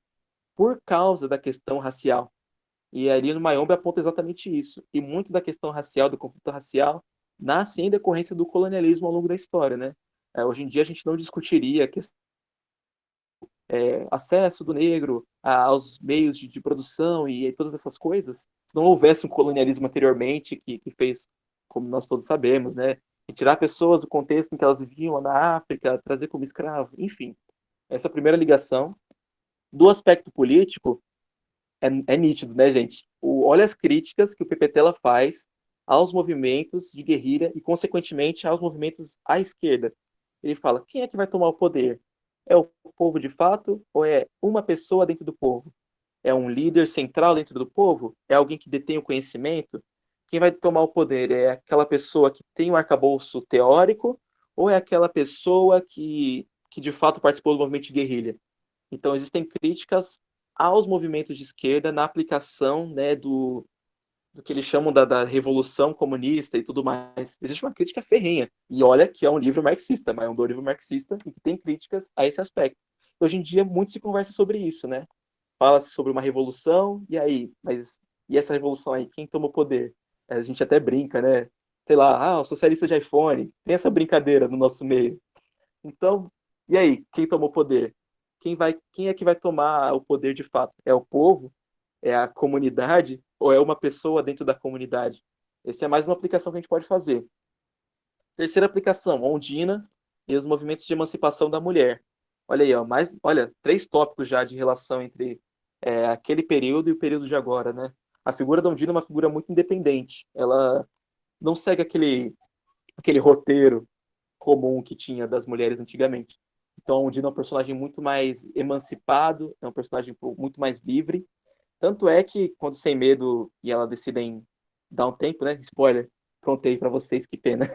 por causa da questão racial. E ali no Mayombe aponta exatamente isso. E muito da questão racial, do conflito racial, nasce em decorrência do colonialismo ao longo da história, né? Hoje em dia a gente não discutiria a questão acesso do negro aos meios de produção e todas essas coisas, se não houvesse um colonialismo anteriormente que fez, como nós todos sabemos, né, tirar pessoas do contexto em que elas viviam na África, trazer como escravo, enfim. Essa primeira ligação. Do aspecto político, é nítido, né, gente? Olha as críticas que o PPTela faz aos movimentos de guerrilha e, consequentemente, aos movimentos à esquerda. Ele fala: quem é que vai tomar o poder? É o povo de fato ou é uma pessoa dentro do povo? É um líder central dentro do povo? É alguém que detém o conhecimento? Quem vai tomar o poder é aquela pessoa que tem um arcabouço teórico ou é aquela pessoa que de fato participou do movimento de guerrilha? Então, existem críticas aos movimentos de esquerda na aplicação, né, do que eles chamam da revolução comunista e tudo mais. Existe uma crítica ferrenha. E olha que é um livro marxista, mas é um livro marxista e que tem críticas a esse aspecto. Hoje em dia, muito se conversa sobre isso, né? Fala-se sobre uma revolução, e aí? Mas e essa revolução aí? Quem toma o poder? A gente até brinca, né? Sei lá, o socialista de iPhone. Tem essa brincadeira no nosso meio. Então, e aí? Quem tomou o poder? Quem é que vai tomar o poder de fato? É o povo? É a comunidade? Ou é uma pessoa dentro da comunidade? Essa é mais uma aplicação que a gente pode fazer. Terceira aplicação, Ondina e os movimentos de emancipação da mulher. Olha aí, olha, 3 tópicos já de relação entre aquele período e o período de agora, né? A figura da Ondina é uma figura muito independente. Ela não segue aquele roteiro comum que tinha das mulheres antigamente. Então, o Dino é um personagem muito mais emancipado, é um personagem muito mais livre. Tanto é que, quando Sem Medo e ela decidem dar um tempo, né? Spoiler, contei para vocês, que pena.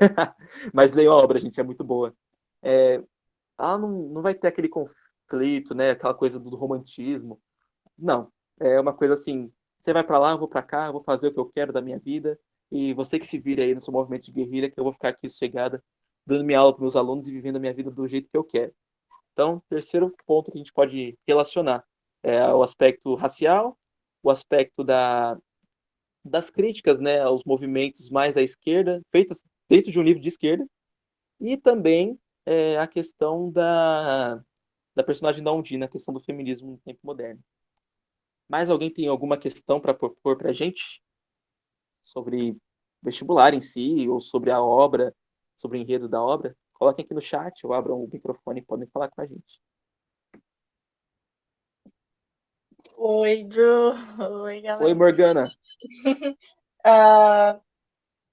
Mas leiam a obra, gente, é muito boa. Ela não vai ter aquele conflito, né? Aquela coisa do romantismo. Não. É uma coisa assim: você vai para lá, eu vou para cá, eu vou fazer o que eu quero da minha vida. E você que se vira aí no seu movimento de guerrilha, que eu vou ficar aqui sossegada, dando minha aula para meus alunos e vivendo a minha vida do jeito que eu quero. Então, terceiro ponto que a gente pode relacionar é o aspecto racial, o aspecto das críticas, né, aos movimentos mais à esquerda, feitas dentro de um livro de esquerda, e também a questão da personagem da Ondina, a questão do feminismo no tempo moderno. Mais alguém tem alguma questão para propor para a gente sobre vestibular em si, ou sobre a obra, sobre o enredo da obra? Coloquem aqui no chat, ou abram o microfone e podem falar com a gente. Oi, Drew. Oi, Oi, galera. Morgana. Ah,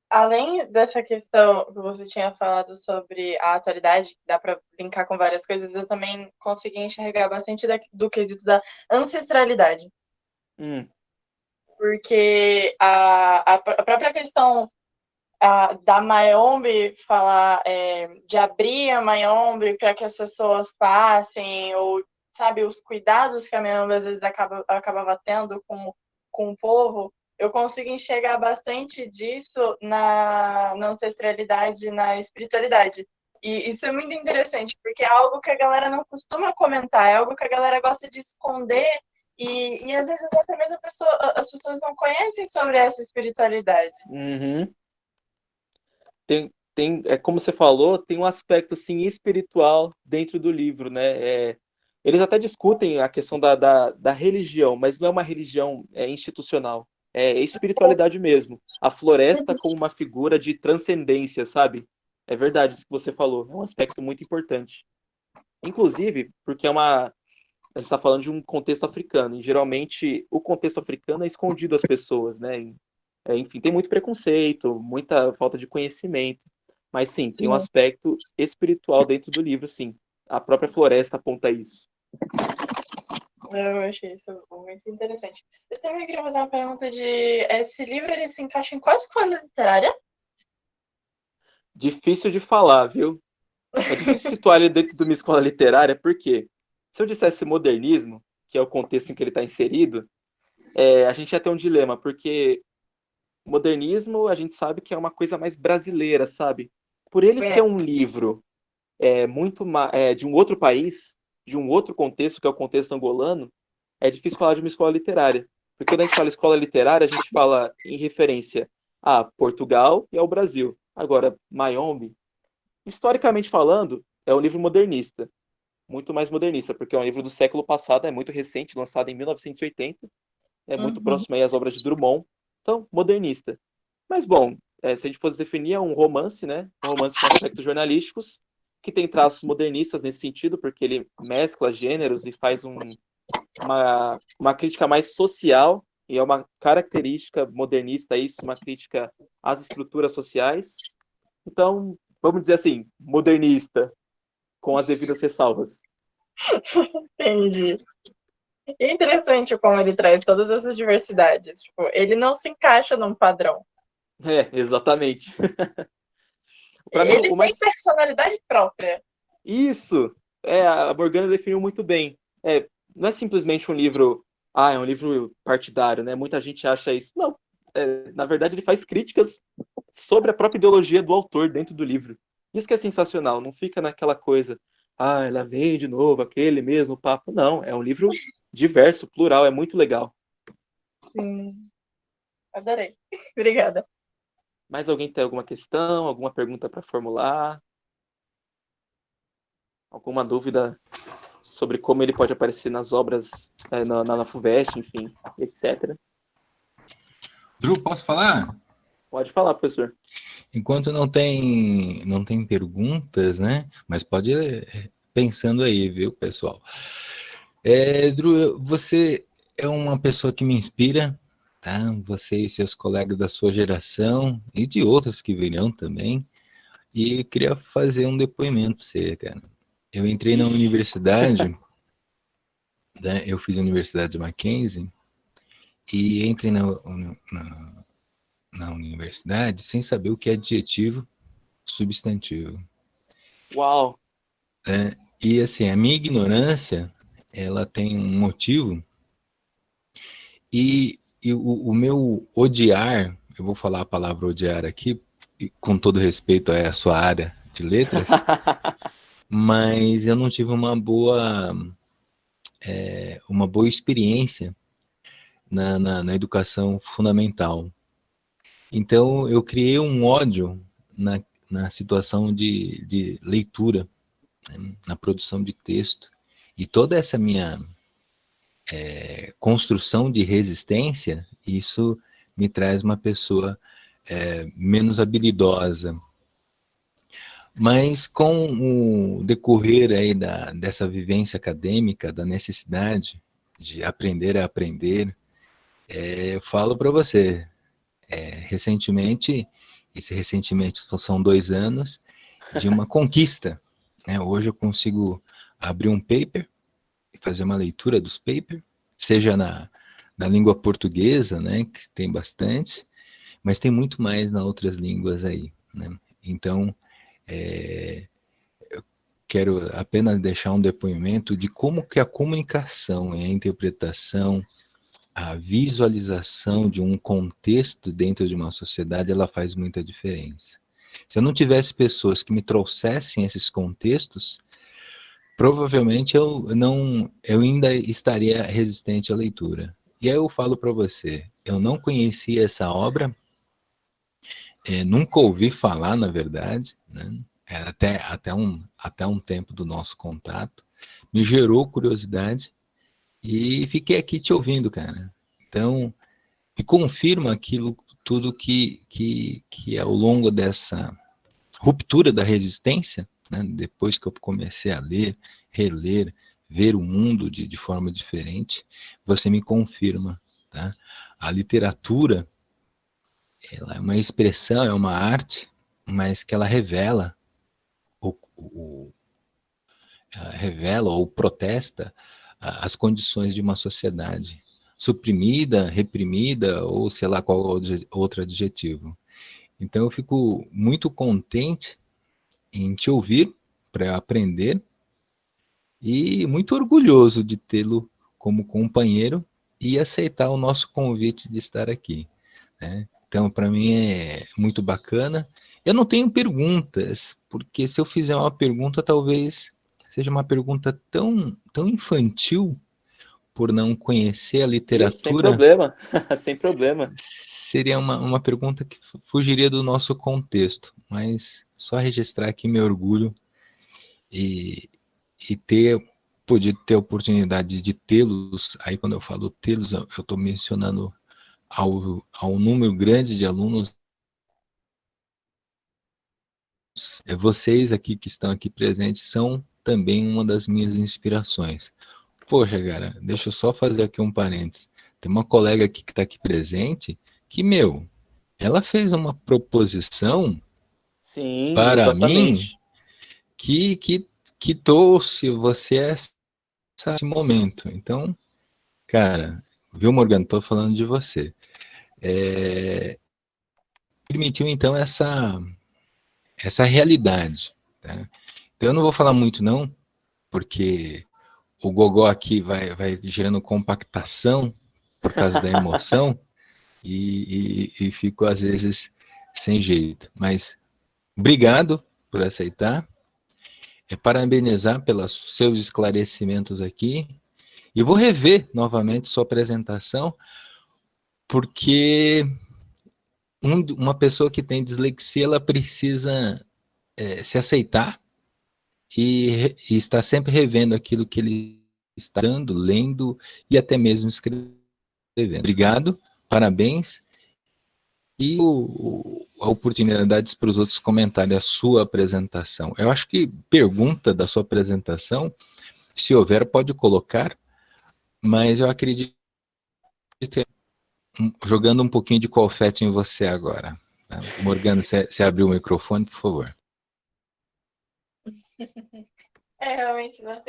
além dessa questão que você tinha falado sobre a atualidade, que dá para linkar com várias coisas, eu também consegui enxergar bastante do quesito da ancestralidade. Hum, Porque a própria questão da Mayombe falar de abrir a Mayombe para que as pessoas passem, ou, sabe, os cuidados que a Mayombe às vezes acabava tendo com o povo, eu consigo enxergar bastante disso na ancestralidade, na espiritualidade. E isso é muito interessante, porque é algo que a galera não costuma comentar, é algo que a galera gosta de esconder, e às vezes até mesmo as pessoas não conhecem sobre essa espiritualidade. uhum. Como você falou, tem um aspecto assim, espiritual dentro do livro, né? Eles até discutem a questão da religião, mas não é uma religião institucional, é espiritualidade mesmo. A floresta como uma figura de transcendência, sabe? É verdade isso que você falou, é um aspecto muito importante. Inclusive, porque a gente está falando de um contexto africano, e geralmente o contexto africano é escondido às pessoas, né? Enfim, tem muito preconceito, muita falta de conhecimento, mas sim, tem um Sim. aspecto espiritual dentro do livro, sim. A própria floresta aponta isso. Eu achei isso muito interessante. Eu também queria fazer uma pergunta de esse livro ele se encaixa em qual escola literária? Difícil de falar, viu? É difícil situar ele dentro de uma escola literária, porque se eu dissesse modernismo, que é o contexto em que ele está inserido, a gente ia ter um dilema, porque modernismo a gente sabe que é uma coisa mais brasileira, sabe? Por ele ser É. um livro de um outro país, de um outro contexto, que é o contexto angolano, é difícil falar de uma escola literária. Porque quando a gente fala escola literária, a gente fala em referência a Portugal e ao Brasil. Agora, Mayombe, historicamente falando, é um livro modernista. Muito mais modernista, porque é um livro do século passado, é muito recente, lançado em 1980, é muito Uhum. próximo aí às obras de Drummond. Então, modernista. Mas, bom, se a gente fosse definir, é um romance, né? Um romance com aspectos jornalísticos, que tem traços modernistas nesse sentido, porque ele mescla gêneros e faz uma crítica mais social, e é uma característica modernista isso, uma crítica às estruturas sociais. Então, vamos dizer assim, modernista, com as devidas ressalvas. Entendi. E é interessante como ele traz todas essas diversidades. Tipo, ele não se encaixa num padrão. Exatamente. Para mim, Ele o tem mais personalidade própria. Isso! A Morgana definiu muito bem. Não é simplesmente um livro, é um livro partidário, né? Muita gente acha isso. Não, na verdade ele faz críticas sobre a própria ideologia do autor dentro do livro. Isso que é sensacional, não fica naquela coisa, ela vem de novo, aquele mesmo papo. Não, é um livro diverso, plural, é muito legal. Sim, adorei. Obrigada. Mais alguém tem alguma questão, alguma pergunta para formular? Alguma dúvida sobre como ele pode aparecer nas obras, na FUVEST, enfim, etc. Drew, posso falar? Pode falar, professor. Enquanto não tem perguntas, né? Mas pode ir pensando aí, viu, pessoal? Drew, você é uma pessoa que me inspira, tá? Você e seus colegas da sua geração e de outros que virão também. E queria fazer um depoimento pra você, cara. Eu entrei na Ixi. universidade, né? Eu fiz a Universidade de Mackenzie e entrei na universidade sem saber o que é adjetivo substantivo. Uau! E assim, a minha ignorância, ela tem um motivo, e o meu odiar, eu vou falar a palavra odiar aqui, com todo respeito à sua área de letras, mas eu não tive uma boa experiência na educação fundamental. Então, eu criei um ódio na situação de leitura, né, na produção de texto. E toda essa minha construção de resistência, isso me traz uma pessoa menos habilidosa. Mas com o decorrer aí dessa vivência acadêmica, da necessidade de aprender a aprender, eu falo para você, recentemente são 2 anos, de uma conquista, né? Hoje eu consigo abrir um paper e fazer uma leitura dos papers, seja na língua portuguesa, né, que tem bastante, mas tem muito mais nas outras línguas aí, né? Então, eu quero apenas deixar um depoimento de como que a comunicação e a interpretação, a visualização de um contexto dentro de uma sociedade, ela faz muita diferença. Se eu não tivesse pessoas que me trouxessem esses contextos, provavelmente eu ainda estaria resistente à leitura. E aí eu falo para você, eu não conhecia essa obra, nunca ouvi falar, na verdade, né? Até um tempo do nosso contato, me gerou curiosidade e fiquei aqui te ouvindo, cara. Então, me confirma aquilo tudo que ao longo dessa ruptura da resistência, né, depois que eu comecei a ler, reler, ver o mundo de forma diferente, você me confirma. Tá? A literatura, ela é uma expressão, é uma arte, mas que ela revela ou protesta as condições de uma sociedade suprimida, reprimida, ou sei lá qual outro adjetivo. Então eu fico muito contente em te ouvir para aprender e muito orgulhoso de tê-lo como companheiro e aceitar o nosso convite de estar aqui, né? Então, para mim é muito bacana. Eu não tenho perguntas, porque se eu fizer uma pergunta, talvez seja uma pergunta tão infantil, por não conhecer a Sem literatura, problema, sem problema. seria uma pergunta que fugiria do nosso contexto, mas só registrar aqui meu orgulho e, e podido ter a oportunidade de tê-los. Aí quando eu falo tê-los, eu estou mencionando ao número grande de alunos, vocês aqui que estão aqui presentes são também uma das minhas inspirações. Poxa, cara, deixa eu só fazer aqui um parênteses. Tem uma colega aqui que está aqui presente que, ela fez uma proposição Sim, para mim exatamente. que trouxe você a esse momento. Então, cara, viu, Morgana? Estou falando de você. Permitiu, então, essa realidade. Tá? Então, eu não vou falar muito, não, porque o gogó aqui vai gerando compactação por causa da emoção e fico, às vezes, sem jeito. Mas obrigado por aceitar. Parabenizar pelos seus esclarecimentos aqui. E vou rever novamente sua apresentação, porque uma pessoa que tem dislexia, ela precisa se aceitar e estar sempre revendo aquilo que ele está dando, lendo e até mesmo escrevendo. Obrigado, parabéns. E a oportunidade para os outros comentarem a sua apresentação. Eu acho que pergunta da sua apresentação, se houver, pode colocar, mas eu acredito que jogando um pouquinho de confete em você agora. Tá? Morgana, você abriu o microfone, por favor. Realmente não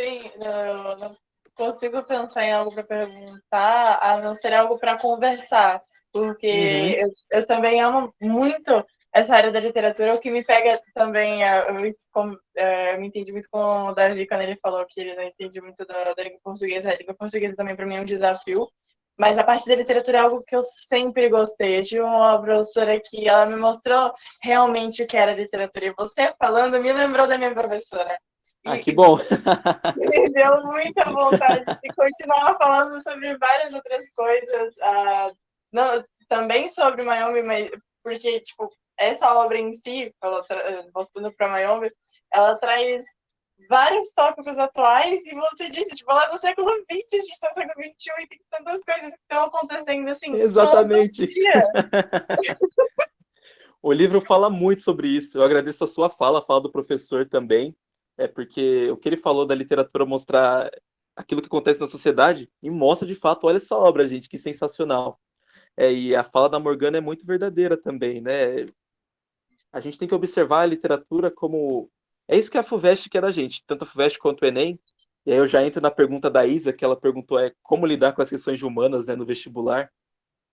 consigo pensar em algo para perguntar, a não ser algo para conversar, porque eu também amo muito essa área da literatura. O que me pega também, eu me entendi muito com o Davi quando ele falou que ele não entende muito da língua portuguesa. A língua portuguesa também para mim é um desafio, mas a parte da literatura é algo que eu sempre gostei. Eu tive uma professora que ela me mostrou realmente o que era literatura, e você falando me lembrou da minha professora. Ah, que bom! Me deu muita vontade de continuar falando sobre várias outras coisas, não, também sobre Mayombe, mas porque, tipo, essa obra em si, voltando para Mayombe, ela traz vários tópicos atuais, e você disse, tipo, lá no século XX, a gente está no século XXI e tem tantas coisas que estão acontecendo assim, Exatamente. todo dia. O livro fala muito sobre isso. Eu agradeço a sua fala do professor também, porque o que ele falou da literatura mostrar aquilo que acontece na sociedade e mostra de fato, olha essa obra, gente, que sensacional. E a fala da Morgana é muito verdadeira também, né? A gente tem que observar a literatura como... É isso que a FUVEST quer da gente, tanto a FUVEST quanto o Enem. E aí eu já entro na pergunta da Isa, que ela perguntou como lidar com as questões de humanas, né, no vestibular,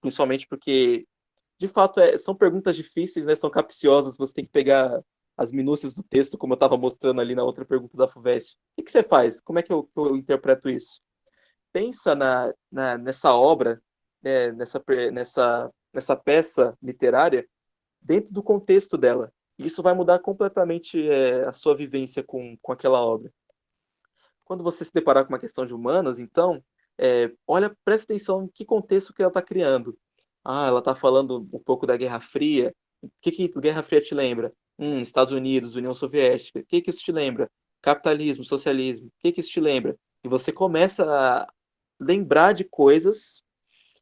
principalmente porque, de fato, são perguntas difíceis, né, são capciosas, você tem que pegar as minúcias do texto, como eu estava mostrando ali na outra pergunta da FUVEST. O que você faz? Como é que eu interpreto isso? Pensa nessa obra, né, nessa peça literária, dentro do contexto dela. Isso vai mudar completamente a sua vivência com aquela obra. Quando você se deparar com uma questão de humanas, então, olha, presta atenção em que contexto que ela está criando. Ah, ela está falando um pouco da Guerra Fria. O que Guerra Fria te lembra? Estados Unidos, União Soviética. O que isso te lembra? Capitalismo, socialismo. O que isso te lembra? E você começa a lembrar de coisas,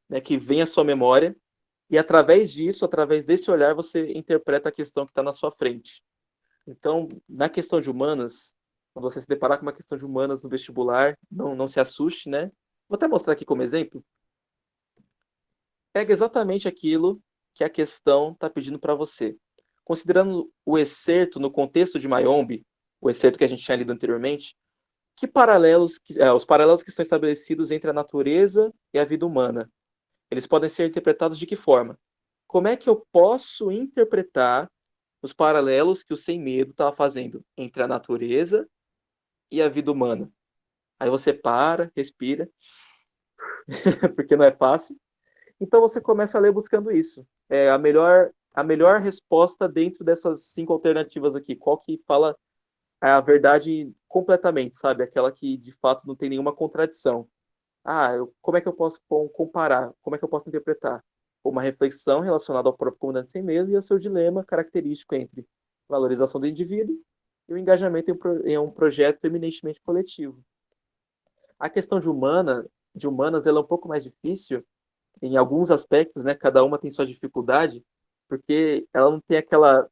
né, que vêm à sua memória, e através disso, através desse olhar, você interpreta a questão que está na sua frente. Então, na questão de humanas, quando você se deparar com uma questão de humanas no vestibular, não se assuste, né? Vou até mostrar aqui como exemplo. Pega exatamente aquilo que a questão está pedindo para você. Considerando o excerto no contexto de Mayombe, o excerto que a gente tinha lido anteriormente, os paralelos que são estabelecidos entre a natureza e a vida humana, eles podem ser interpretados de que forma? Como é que eu posso interpretar os paralelos que o Sem Medo estava fazendo entre a natureza e a vida humana? Aí você para, respira, porque não é fácil. Então você começa a ler buscando isso. É a melhor resposta dentro dessas 5 alternativas aqui. Qual que fala a verdade completamente, sabe? Aquela que de fato não tem nenhuma contradição. Como é que eu posso comparar? Como é que eu posso interpretar? Uma reflexão relacionada ao próprio comandante sem medo e ao seu dilema característico entre valorização do indivíduo e o engajamento em um projeto eminentemente coletivo. A questão de humanas, ela é um pouco mais difícil em alguns aspectos, né? Cada uma tem sua dificuldade, porque ela não tem aquela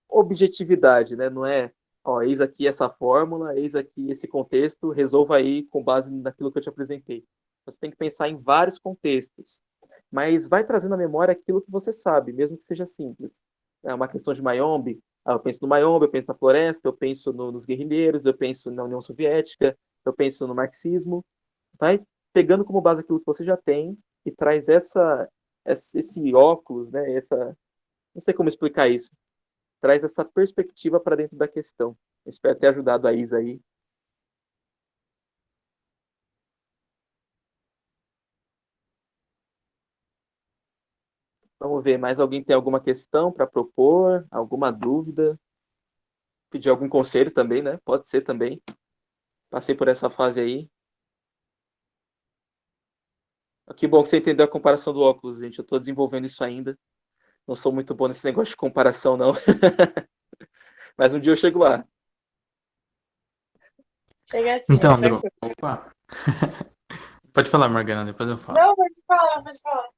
objetividade, né? Não é, ó, eis aqui essa fórmula, eis aqui esse contexto, resolva aí com base naquilo que eu te apresentei. Você tem que pensar em vários contextos, mas vai trazendo à memória aquilo que você sabe, mesmo que seja simples. É uma questão de Mayombe, eu penso no Mayombe, eu penso na floresta, eu penso nos guerrilheiros, eu penso na União Soviética, eu penso no marxismo. Vai pegando como base aquilo que você já tem e traz esse óculos, né? Não sei como explicar isso. Traz essa perspectiva para dentro da questão. Eu espero ter ajudado a Isa aí. Vamos ver, mais alguém tem alguma questão para propor? Alguma dúvida? Pedir algum conselho também, né? Pode ser também. Passei por essa fase aí. Que bom que você entendeu a comparação do óculos, gente. Eu estou desenvolvendo isso ainda. Não sou muito bom nesse negócio de comparação, não. Mas um dia eu chego lá. Chega assim, Então, Andrew, tranquilo. opa. Pode falar, Morgana, depois eu falo. Não, pode falar, pode falar.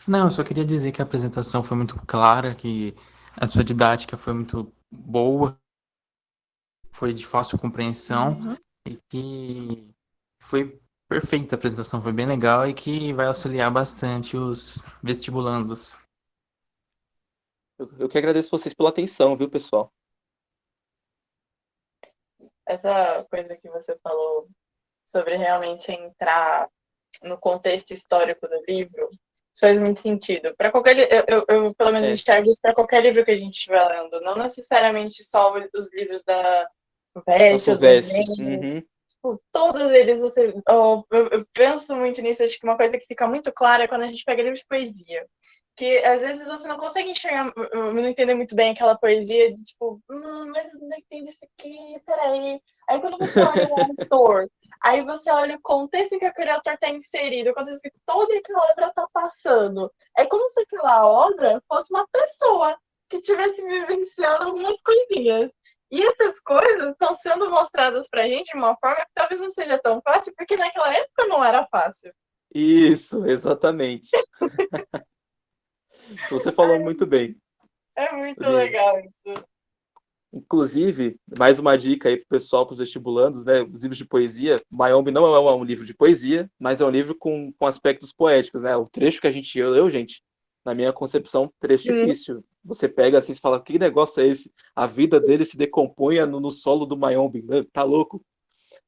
Não, eu só queria dizer que a apresentação foi muito clara, que a sua didática foi muito boa, foi de fácil compreensão Uhum. e que foi perfeita a apresentação, foi bem legal e que vai auxiliar bastante os vestibulandos. Eu que agradeço vocês pela atenção, viu, pessoal? Essa coisa que você falou sobre realmente entrar no contexto histórico do livro, isso faz muito sentido. Para qualquer, eu pelo menos enxergo isso para qualquer livro que a gente estiver lendo, não necessariamente só os livros da Da FUVEST ou do FUVEST. Enem. Uhum. Tipo, todos eles, eu penso muito nisso, acho que uma coisa que fica muito clara é quando a gente pega livros de poesia. Que às vezes você não consegue enxergar, não entender muito bem aquela poesia de tipo, mas eu não entendi isso aqui, peraí. Aí quando você olha o autor, aí você olha o contexto em que aquele autor está inserido, o contexto que toda aquela obra está passando. É como se aquela obra fosse uma pessoa que estivesse vivenciando algumas coisinhas. E essas coisas estão sendo mostradas pra gente de uma forma que talvez não seja tão fácil, porque naquela época não era fácil. Isso, exatamente. Você falou muito bem. É muito Olivia. legal isso. Inclusive, mais uma dica aí pro pessoal, pros vestibulandos, né? Os livros de poesia. Mayombe não é um livro de poesia, mas é um livro com aspectos poéticos, né? O trecho que a gente leu, gente, na minha concepção, trecho difícil. Você pega assim e fala, que negócio é esse? A vida dele se decompõe no solo do Mayombe. Tá louco?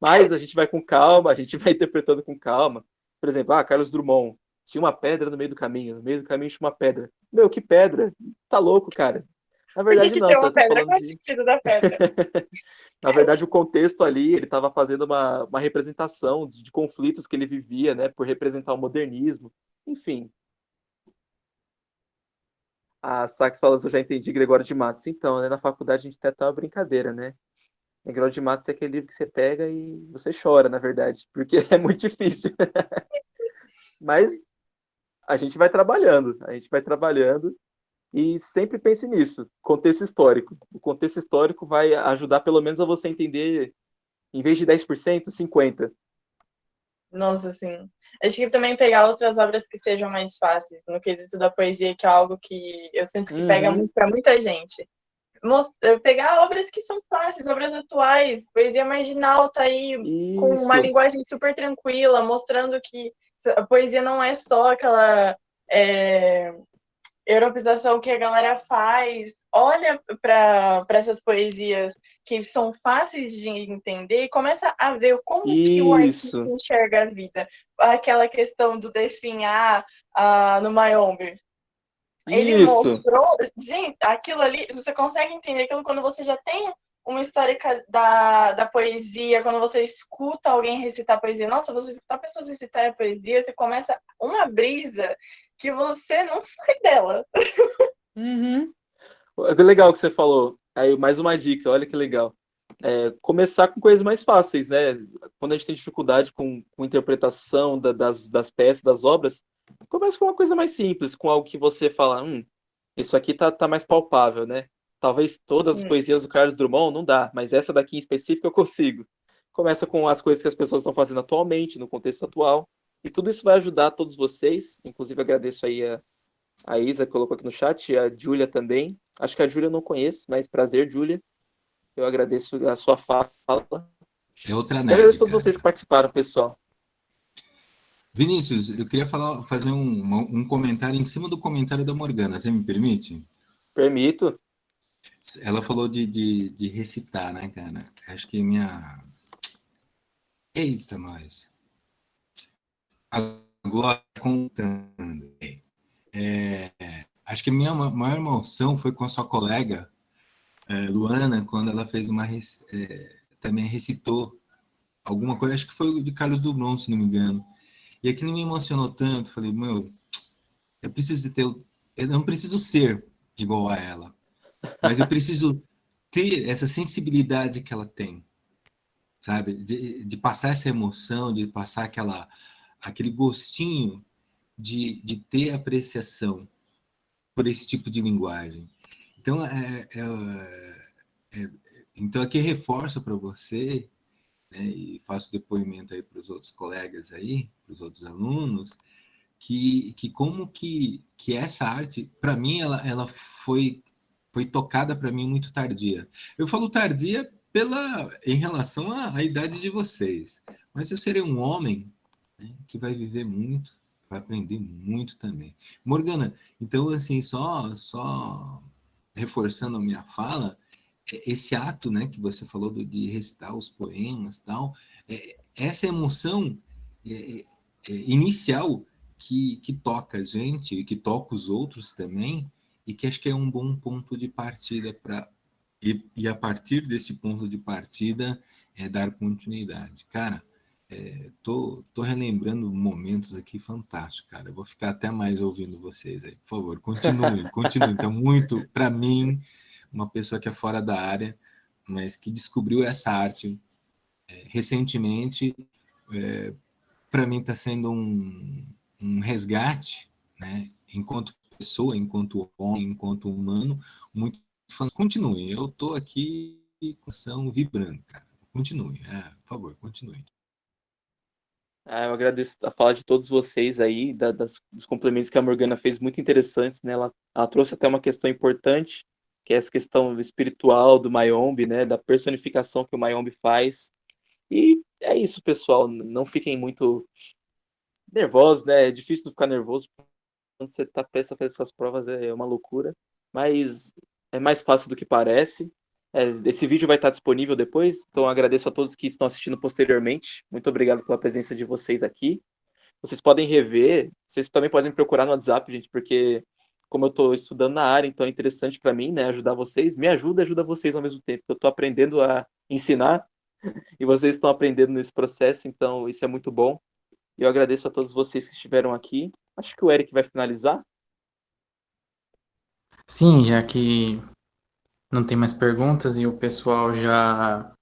Mas a gente vai com calma, a gente vai interpretando com calma. Por exemplo, Carlos Drummond. Tinha uma pedra no meio do caminho. No meio do caminho tinha uma pedra. Meu, que pedra? Tá louco, cara. Na Por que verdade, que não, tem uma tá pedra? falando Qual é o de. sentido da pedra? Na verdade, o contexto ali, ele estava fazendo uma representação de conflitos que ele vivia, né, por representar o modernismo. Enfim, a Sax fala, eu já entendi Gregório de Matos. Então, né, na faculdade a gente tem até uma brincadeira, né? Gregório de Matos é aquele livro que você pega e você chora, na verdade, porque é muito difícil. Mas a gente vai trabalhando e sempre pense nisso, contexto histórico. O contexto histórico vai ajudar pelo menos a você entender, em vez de 10%, 50%. Nossa, assim. Acho que também pegar outras obras que sejam mais fáceis, no quesito da poesia, que é algo que eu sinto que pega Uhum. muito para muita gente. Pegar obras que são fáceis, obras atuais, poesia marginal tá aí com uma Isso. linguagem super tranquila, mostrando que a poesia não é só aquela europeização que a galera faz. Olha para essas poesias que são fáceis de entender e começa a ver como que o artista Isso. enxerga a vida. Aquela questão do definhar no Mayombe. Ele Isso. mostrou, gente, aquilo ali, você consegue entender aquilo quando você já tem uma histórica da poesia, quando você escuta alguém recitar poesia. Nossa, você escutar pessoas recitar a poesia, você começa uma brisa que você não sai dela. Uhum. Que legal que você falou. Aí, mais uma dica, olha que legal. Começar com coisas mais fáceis, né? Quando a gente tem dificuldade com interpretação das peças, das obras, começa com uma coisa mais simples, com algo que você fala, isso aqui tá mais palpável, né? Talvez todas as poesias do Carlos Drummond não dá, mas essa daqui em específico eu consigo. Começa com as coisas que as pessoas estão fazendo atualmente, no contexto atual, e tudo isso vai ajudar todos vocês. Inclusive, agradeço aí a Isa que colocou aqui no chat, e a Júlia também. Acho que a Júlia eu não conheço, mas prazer, Júlia. Eu agradeço a sua fala. É outra E agradeço nerd, a todos cara. vocês que participaram, pessoal. Vinícius, eu queria fazer um comentário em cima do comentário da Morgana. Você me permite? Permito. Ela falou de recitar, né, cara? Acho que minha. Eita, nós. A Glória contando. Acho que a minha maior emoção foi com a sua colega, Luana, quando ela fez também recitou alguma coisa, acho que foi de Carlos Drummond, se não me engano. E aquilo me emocionou tanto, falei, meu, eu não preciso ser igual a ela, mas eu preciso ter essa sensibilidade que ela tem, sabe? De passar essa emoção, de passar aquele gostinho de ter apreciação por esse tipo de linguagem. Então, então aqui reforço para você, né, e faço depoimento aí para os outros colegas aí, para os outros alunos, que como que essa arte, para mim, ela foi tocada para mim muito tardia. Eu falo tardia em relação à idade de vocês, mas eu serei um homem, né, que vai viver muito, vai aprender muito também. Morgana, então assim, só reforçando a minha fala, esse ato, né, que você falou de recitar os poemas, tal, essa emoção inicial que toca a gente e que toca os outros também, e que acho que é um bom ponto de partida para e a partir desse ponto de partida dar continuidade. Cara, tô relembrando momentos aqui fantásticos, cara. Eu vou ficar até mais ouvindo vocês aí. Por favor, continue. Então, muito, para mim, uma pessoa que é fora da área, mas que descobriu essa arte recentemente, para mim está sendo um resgate, né? Enquanto pessoa, enquanto homem, enquanto humano, muito fantástico. Continue, eu estou aqui com ação vibrando, cara. Continue, por favor, continue. Eu agradeço a fala de todos vocês aí, dos complementos que a Morgana fez muito interessantes, né? Ela trouxe até uma questão importante que é essa questão espiritual do Mayombe, né, da personificação que o Mayombe faz. E é isso, pessoal, não fiquem muito nervosos, né? É difícil não ficar nervoso quando você está prestes a fazer essas provas, é uma loucura, mas é mais fácil do que parece. Esse vídeo vai estar disponível depois, então agradeço a todos que estão assistindo posteriormente. Muito obrigado pela presença de vocês aqui. Vocês podem rever, vocês também podem me procurar no WhatsApp, gente, porque como eu estou estudando na área, então é interessante para mim, né, ajudar vocês. Me ajuda e ajuda vocês ao mesmo tempo. Eu estou aprendendo a ensinar e vocês estão aprendendo nesse processo, então isso é muito bom. E eu agradeço a todos vocês que estiveram aqui. Acho que o Eric vai finalizar. Sim, já que não tem mais perguntas e o pessoal já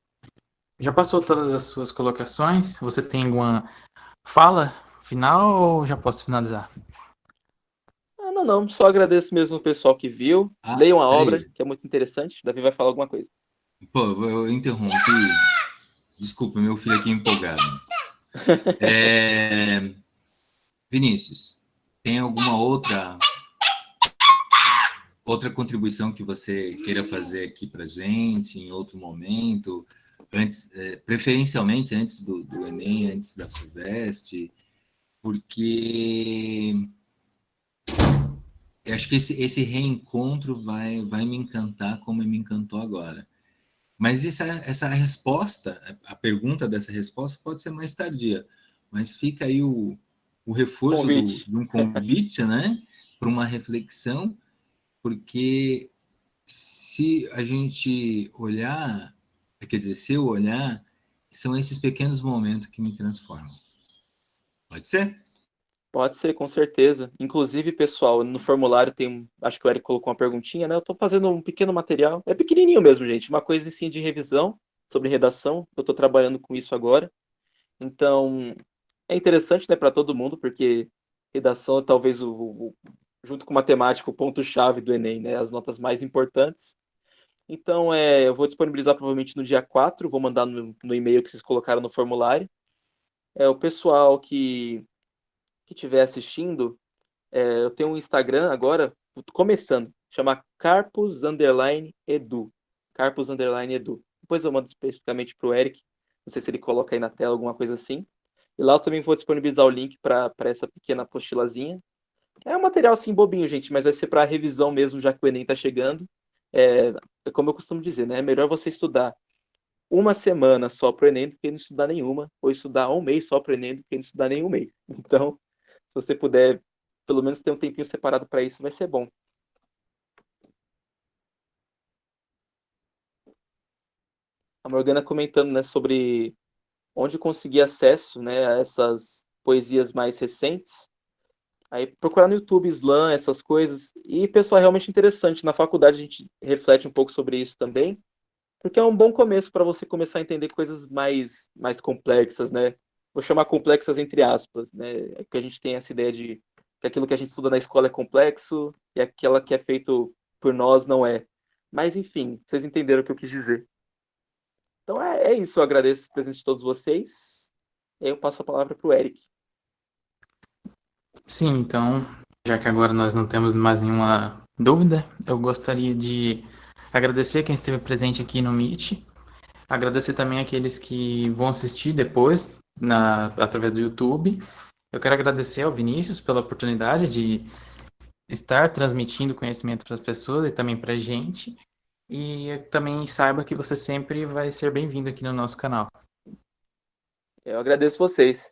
passou todas as suas colocações, você tem alguma fala final ou já posso finalizar? Ah, não, não. Só agradeço mesmo o pessoal que viu. Ah, Leiam a obra, peraí. que é muito interessante. Davi vai falar alguma coisa. Pô, eu interrompi. Desculpa, meu filho aqui é empolgado. Vinícius, tem alguma outra contribuição que você queira fazer aqui para gente em outro momento, antes, preferencialmente antes do Enem, antes da FUVEST, porque eu acho que esse reencontro vai me encantar como me encantou agora. Mas essa resposta, a pergunta dessa resposta pode ser mais tardia, mas fica aí o reforço Convite. de um convite, né, para uma reflexão, porque se a gente olhar, quer dizer, se eu olhar, são esses pequenos momentos que me transformam. Pode ser? Pode ser, com certeza. Inclusive, pessoal, no formulário tem. Acho que o Eric colocou uma perguntinha, né? Eu estou fazendo um pequeno material. É pequenininho mesmo, gente. Uma coisa assim de revisão sobre redação. Eu estou trabalhando com isso agora. Então, é interessante, né, para todo mundo, porque redação é talvez junto com matemática, o ponto-chave do Enem, né? As notas mais importantes. Então, eu vou disponibilizar provavelmente no dia 4, vou mandar no e-mail que vocês colocaram no formulário. O pessoal que estiver assistindo, eu tenho um Instagram agora, começando, chama Carpus_Edu. Carpus_Edu. Depois eu mando especificamente para o Eric, não sei se ele coloca aí na tela alguma coisa assim. E lá eu também vou disponibilizar o link para essa pequena apostilazinha. É um material assim bobinho, gente, mas vai ser para revisão mesmo, já que o Enem está chegando. É como eu costumo dizer, né? É melhor você estudar uma semana só para o Enem do que não estudar nenhuma, ou estudar um mês só para o Enem do que não estudar nenhum mês. Então, se você puder, pelo menos ter um tempinho separado para isso, vai ser bom. A Morgana comentando, né, sobre onde conseguir acesso, né, a essas poesias mais recentes. Aí procurar no YouTube slam, essas coisas. E, pessoal, é realmente interessante. Na faculdade a gente reflete um pouco sobre isso também, porque é um bom começo para você começar a entender coisas mais complexas, né? Vou chamar complexas entre aspas, né? É que a gente tem essa ideia de que aquilo que a gente estuda na escola é complexo e aquela que é feito por nós não é. Mas, enfim, vocês entenderam o que eu quis dizer. Então é isso, eu agradeço a presença de todos vocês. E aí eu passo a palavra para o Eric. Sim, então, já que agora nós não temos mais nenhuma dúvida, eu gostaria de agradecer quem esteve presente aqui no Meet, agradecer também aqueles que vão assistir depois através do YouTube. Eu quero agradecer ao Vinícius pela oportunidade de estar transmitindo conhecimento para as pessoas e também para a gente. E também saiba que você sempre vai ser bem-vindo aqui no nosso canal. Eu agradeço vocês.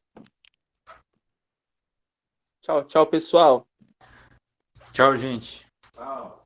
Tchau, tchau, pessoal. Tchau, gente. Tchau.